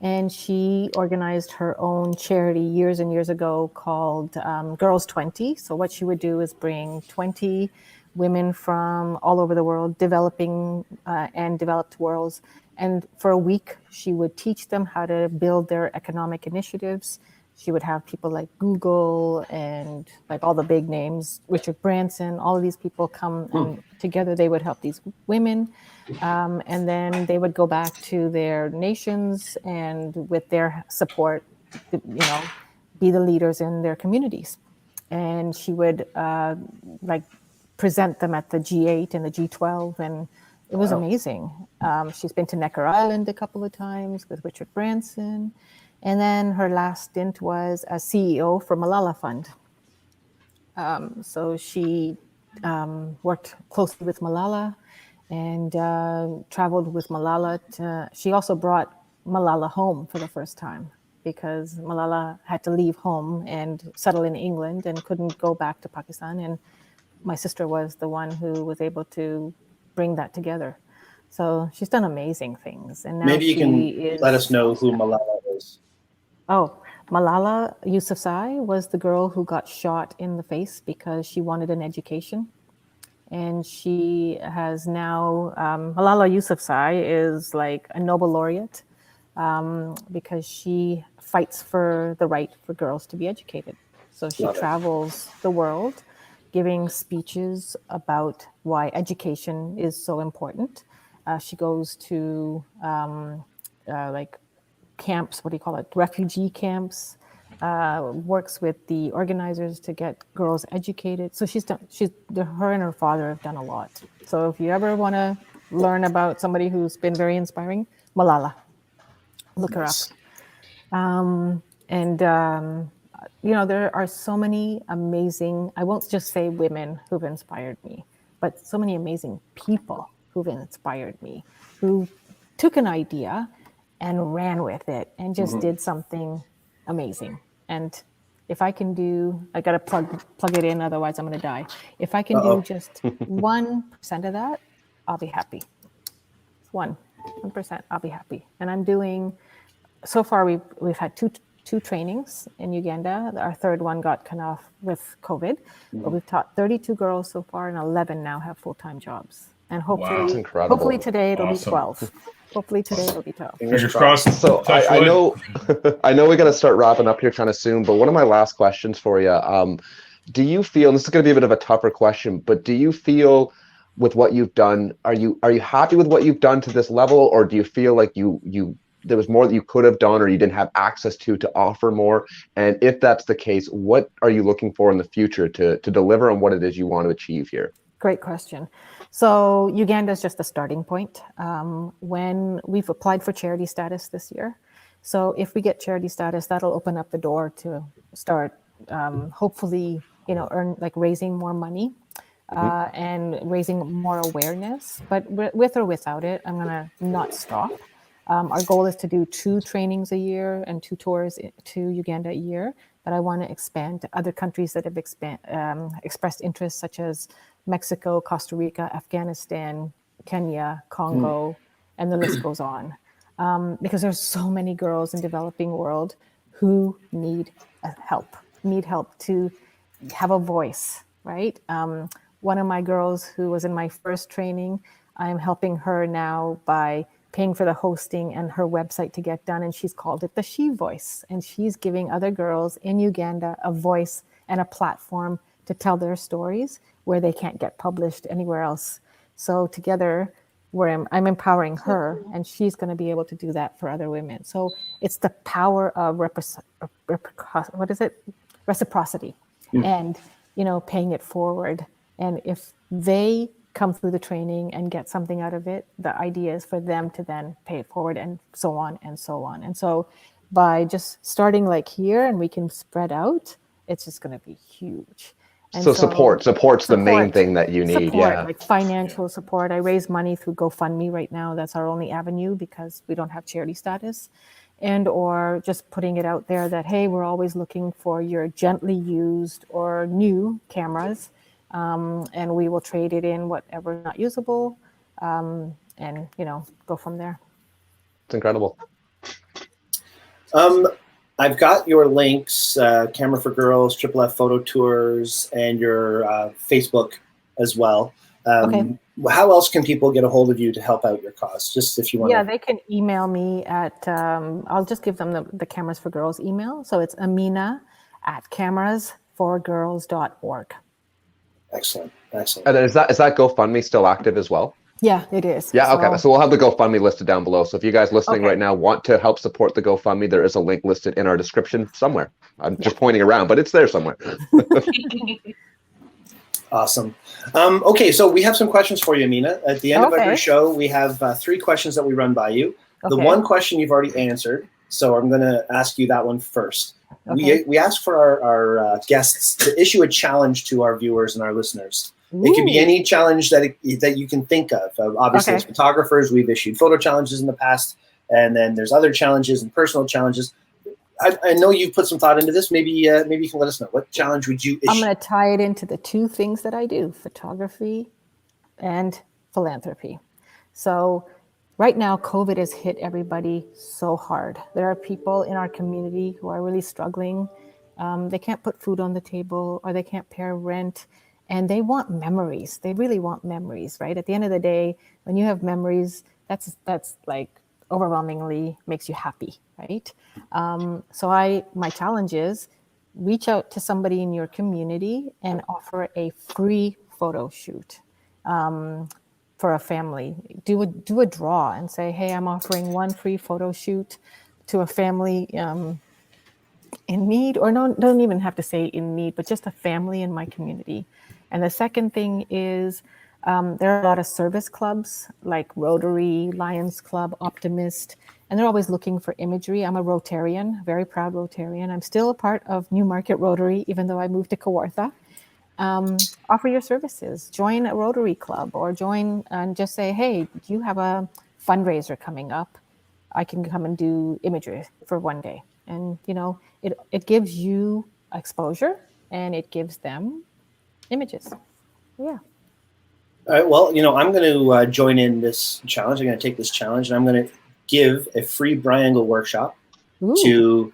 And she organized her own charity years and years ago called Girls 20. So what she would do is bring 20 women from all over the world, developing and developed worlds. And for a week, she would teach them how to build their economic initiatives. She would have people like Google and like all the big names, Richard Branson, all of these people come and together they would help these women. And then they would go back to their nations and with their support, you know, be the leaders in their communities. And she would like present them at the G8 and the G12, and it was amazing. She's been to Necker Island a couple of times with Richard Branson. And then her last stint was as CEO for Malala Fund. So she worked closely with Malala and traveled with Malala. She also brought Malala home for the first time because Malala had to leave home and settle in England and couldn't go back to Pakistan. And my sister was the one who was able to bring that together. So she's done amazing things. And now maybe you can let us know who Malala is. Oh, Malala Yousafzai was the girl who got shot in the face because she wanted an education. And she has now, Malala Yousafzai is like a Nobel laureate because she fights for the right for girls to be educated. So she travels the world giving speeches about why education is so important. She goes to like camps, what do you call it? Refugee camps, works with the organizers to get girls educated. So her and her father have done a lot. So if you ever want to learn about somebody who's been very inspiring, Malala, look her up. You know, there are so many amazing, I won't just say women who've inspired me, but so many amazing people who've inspired me, who took an idea and ran with it and just did something amazing. And if I can do, I got to plug it in, otherwise I'm going to die. If I can do just 1% of that, I'll be happy. 1%, I'll be happy. And I'm doing, so far we've had two trainings in Uganda. Our third one got cut off with COVID, but we've taught 32 girls so far and 11 now have full-time jobs. And hopefully today it'll be 12. Hopefully today it'll be 12. Fingers crossed. So I know we got to start wrapping up here kind of soon, but one of my last questions for you, do you feel, and this is going to be a bit of a tougher question, but do you feel with what you've done, are you happy with what you've done to this level, or do you feel like there was more that you could have done or you didn't have access to offer more? And if that's the case, what are you looking for in the future to deliver on what it is you want to achieve here? Great question. So Uganda is just a starting point. When we've applied for charity status this year, So if we get charity status, that'll open up the door to start hopefully, raising more money and raising more awareness. But with or without it, I'm gonna not stop. Our goal is to do 2 trainings a year and 2 tours to Uganda a year. But I want to expand to other countries that have expressed interest, such as Mexico, Costa Rica, Afghanistan, Kenya, Congo, and the list goes on. Because there's so many girls in developing world who need help to have a voice, right? One of my girls who was in my first training, I'm helping her now by paying for the hosting and her website to get done. And she's called it the She Voice. And she's giving other girls in Uganda a voice and a platform to tell their stories where they can't get published anywhere else. So together, I'm empowering her, and she's going to be able to do that for other women. So it's the power of reciprocity, and paying it forward. And if they come through the training and get something out of it, the idea is for them to then pay it forward, and so on and so on. And so by just starting like here, and we can spread out, it's just going to be huge. And so support's the main thing that you need. Support, like financial support. I raise money through GoFundMe right now. That's our only avenue because we don't have charity status. And or just putting it out there that, hey, we're always looking for your gently used or new cameras. And we will trade it in whatever is not usable, and go from there. It's incredible. I've got your links, Camera for Girls, Triple F Photo Tours, and your Facebook as well. Okay. How else can people get a hold of you to help out your cause? Just if you want. Yeah, they can email me at, I'll just give them the Cameras for Girls email. So it's Amina@camerasforgirls.org. Excellent. And is that GoFundMe still active as well? Yeah, it is. Yeah, okay. So we'll have the GoFundMe listed down below. So if you guys listening right now want to help support the GoFundMe, there is a link listed in our description somewhere. I'm just pointing around, but it's there somewhere. Awesome. Okay, so we have some questions for you, Amina. At the end of every show, we have 3 questions that we run by you. The one question you've already answered, so I'm going to ask you that one first. Okay. We ask for our guests to issue a challenge to our viewers and our listeners. Ooh. It can be any challenge that you can think of. Obviously, as photographers, we've issued photo challenges in the past, and then there's other challenges and personal challenges. I know you've put some thought into this. Maybe you can let us know. What challenge would you issue? I'm going to tie it into the 2 things that I do, photography and philanthropy. So right now, COVID has hit everybody so hard. There are people in our community who are really struggling. They can't put food on the table, or they can't pay rent. And they want memories. They really want memories, right? At the end of the day, when you have memories, that's like overwhelmingly makes you happy, right? So my challenge is reach out to somebody in your community and offer a free photo shoot for a family. Do a draw and say, hey, I'm offering 1 free photo shoot to a family in need, or don't even have to say in need, but just a family in my community. And the second thing is there are a lot of service clubs like Rotary, Lions Club, Optimist, and they're always looking for imagery. I'm a Rotarian, very proud Rotarian. I'm still a part of Newmarket Rotary, even though I moved to Kawartha. Offer your services, join a Rotary Club, or join and just say, hey, do you have a fundraiser coming up? I can come and do imagery for 1 day. And, it gives you exposure, and it gives them images. Yeah. All right. Well, I'm going to join in this challenge. I'm going to take this challenge, and I'm going to give a free Briangle workshop to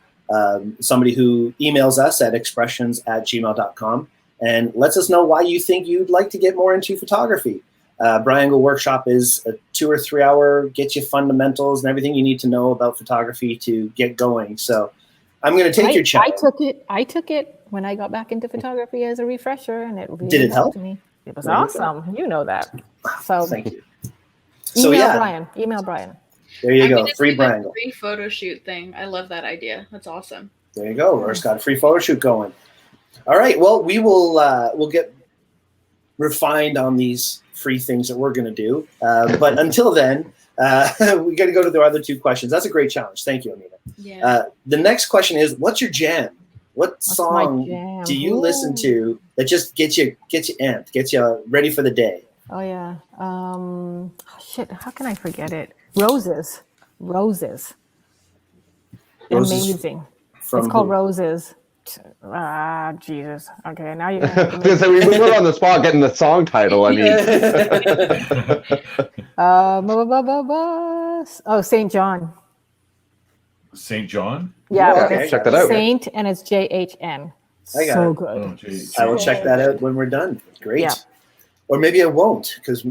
somebody who emails us at expressions@gmail.com and lets us know why you think you'd like to get more into photography. Briangle workshop is a 2 or 3 hour, gets you fundamentals and everything you need to know about photography to get going. So I'm going to take your challenge. I took it when I got back into photography as a refresher, and it really did it help me. It was awesome. You know that. So thank you. Email Brian. There you go. Free Briangle. Free photo shoot thing. I love that idea. That's awesome. There you go. Laura's got a free photo shoot going. All right. Well, we will we'll get refined on these free things that we're going to do. But until then, We got to go to the other two questions. That's a great challenge. Thank you, Amina. Yeah. The next question is, what's your jam? What What's song my jam? do you listen to that just gets you amped, gets you ready for the day? Oh yeah. Shit. How can I forget it? Roses. Roses Amazing. from It's called who? Roses. Jesus. Okay, now you're I gonna have was to gonna say, we put on the spot getting the song title. I mean, Oh, St. John. St. John? Yeah, Oh, but okay, it's check that out. Saint and it's JHN. I got So it. good. Oh, geez. I will check that out when we're done. Great. Yeah. Or maybe I won't, because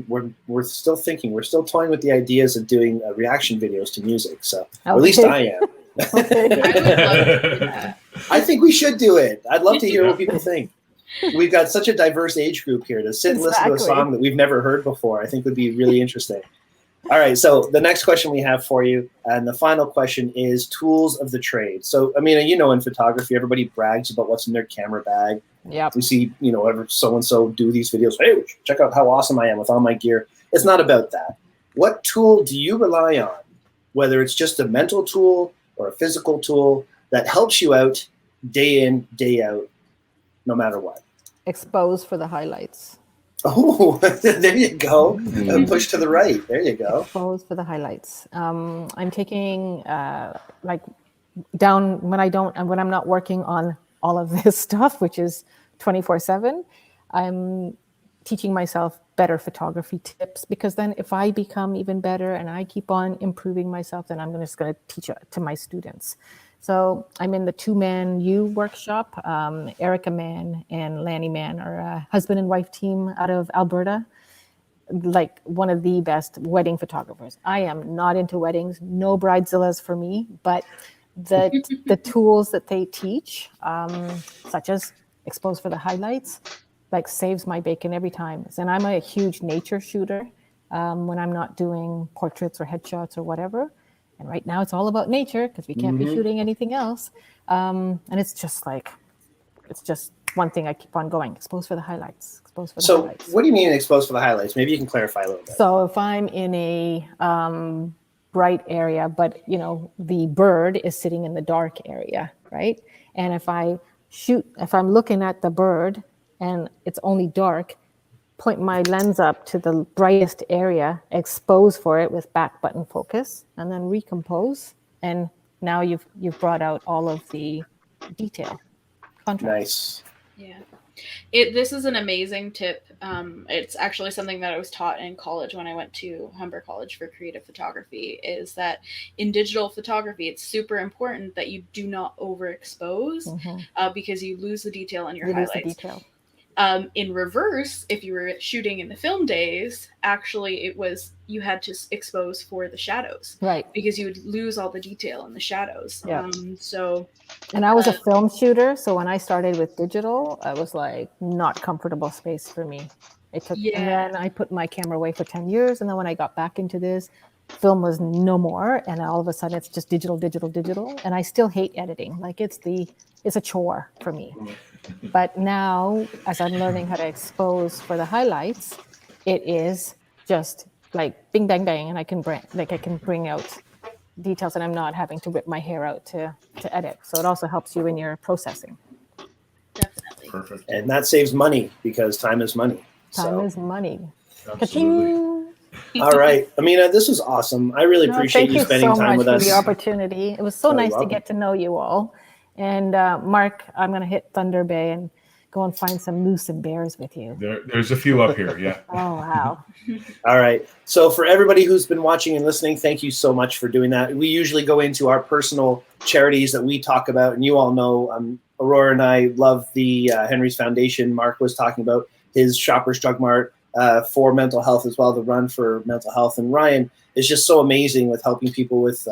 we're still thinking. We're still toying with the ideas of doing reaction videos to music. So, or at least Okay. I am. I would love to do that. I think we should do it. I'd love to hear what people think. We've got such a diverse age group here. To sit and listen to a Exactly. song that we've never heard before, I think would be really interesting. All right, so the next question we have for you, and the final question is tools of the trade. So, I mean, you know, in photography, everybody brags about what's in their camera bag. Yep. We see, you know, ever so-and-so do these videos. Hey, check out how awesome I am with all my gear. It's not about that. What tool do you rely on, whether it's just a mental tool or a physical tool that helps you out day in, day out, no matter what? Expose for the highlights. Oh, there you go. Push to the right. There you go. Expose for the highlights. I'm taking like down when I'm not working on all of this stuff, which is 24/7. I'm teaching myself better photography tips, because then if I become even better and I keep on improving myself, then I'm just going to teach it to my students. So I'm in the 2-man U workshop. Erica Mann and Lanny Mann are a husband and wife team out of Alberta, like one of the best wedding photographers. I am not into weddings, no bridezillas for me, but the tools that they teach, such as expose for the highlights, like saves my bacon every time. And I'm a huge nature shooter when I'm not doing portraits or headshots or whatever. And right now it's all about nature because we can't be shooting anything else. And it's just one thing I keep on going. Expose for the highlights. Expose for the highlights. What do you mean expose for the highlights? Maybe you can clarify a little bit. So if I'm in a bright area, but you know the bird is sitting in the dark area, right? And if I'm looking at the bird and it's only dark, point my lens up to the brightest area, expose for it with back button focus, and then recompose. And now you've brought out all of the detail. Contrast. Nice. Yeah. This is an amazing tip. It's actually something that I was taught in college when I went to Humber College for creative photography, is that in digital photography, it's super important that you do not overexpose because you lose the detail in your highlights. Lose the detail. In reverse, if you were shooting in the film days, actually you had to expose for the shadows, right? Because you would lose all the detail in the shadows. Yeah. And I was a film shooter, so when I started with digital, I was like not comfortable space for me. And then I put my camera away for 10 years, and then when I got back into this, film was no more, and all of a sudden it's just digital, and I still hate editing. Like it's a chore for me. But now, as I'm learning how to expose for the highlights, it is just like bing, bang, bang, and I can bring out details, and I'm not having to whip my hair out to edit. So it also helps you in your processing. Definitely. Perfect. And that saves money because time is money. Time is money. Absolutely. All right. Amina, this was awesome. I really appreciate you spending time with us. Thank you so much for the opportunity. It was so nice welcome. to get to know you all. And Mark, I'm going to hit Thunder Bay and go and find some moose and bears with you. There's a few up here, yeah. Oh, wow. All right. So for everybody who's been watching and listening, thank you so much for doing that. We usually go into our personal charities that we talk about, and you all know Aurora and I love the Henry's Foundation. Mark was talking about his Shoppers Drug Mart for mental health as well, the Run for Mental Health. And Ryan is just so amazing with helping people with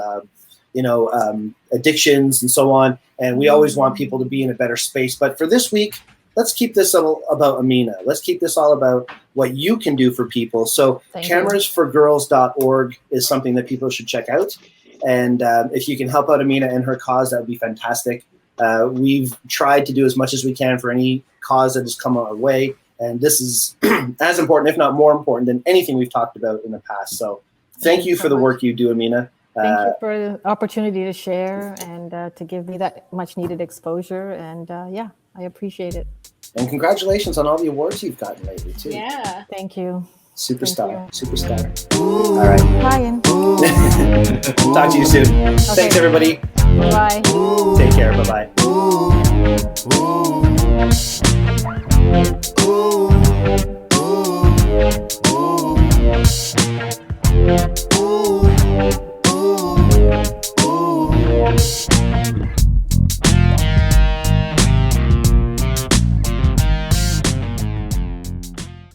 addictions and so on. And we always want people to be in a better space. But for this week, let's keep this all about Amina. Let's keep this all about what you can do for people. So camerasforgirls.org is something that people should check out. And if you can help out Amina and her cause, that would be fantastic. We've tried to do as much as we can for any cause that has come our way. And this is as important, if not more important, than anything we've talked about in the past. So Thank you for the work you do, Amina. Thank you for the opportunity to share and to give me that much needed exposure. And yeah, I appreciate it. And congratulations on all the awards you've gotten lately, too. Yeah. Thank you. Superstar. Thank Superstar. All right. Ryan. Talk to you soon. Thanks, everybody. Bye. Take care. Bye-bye.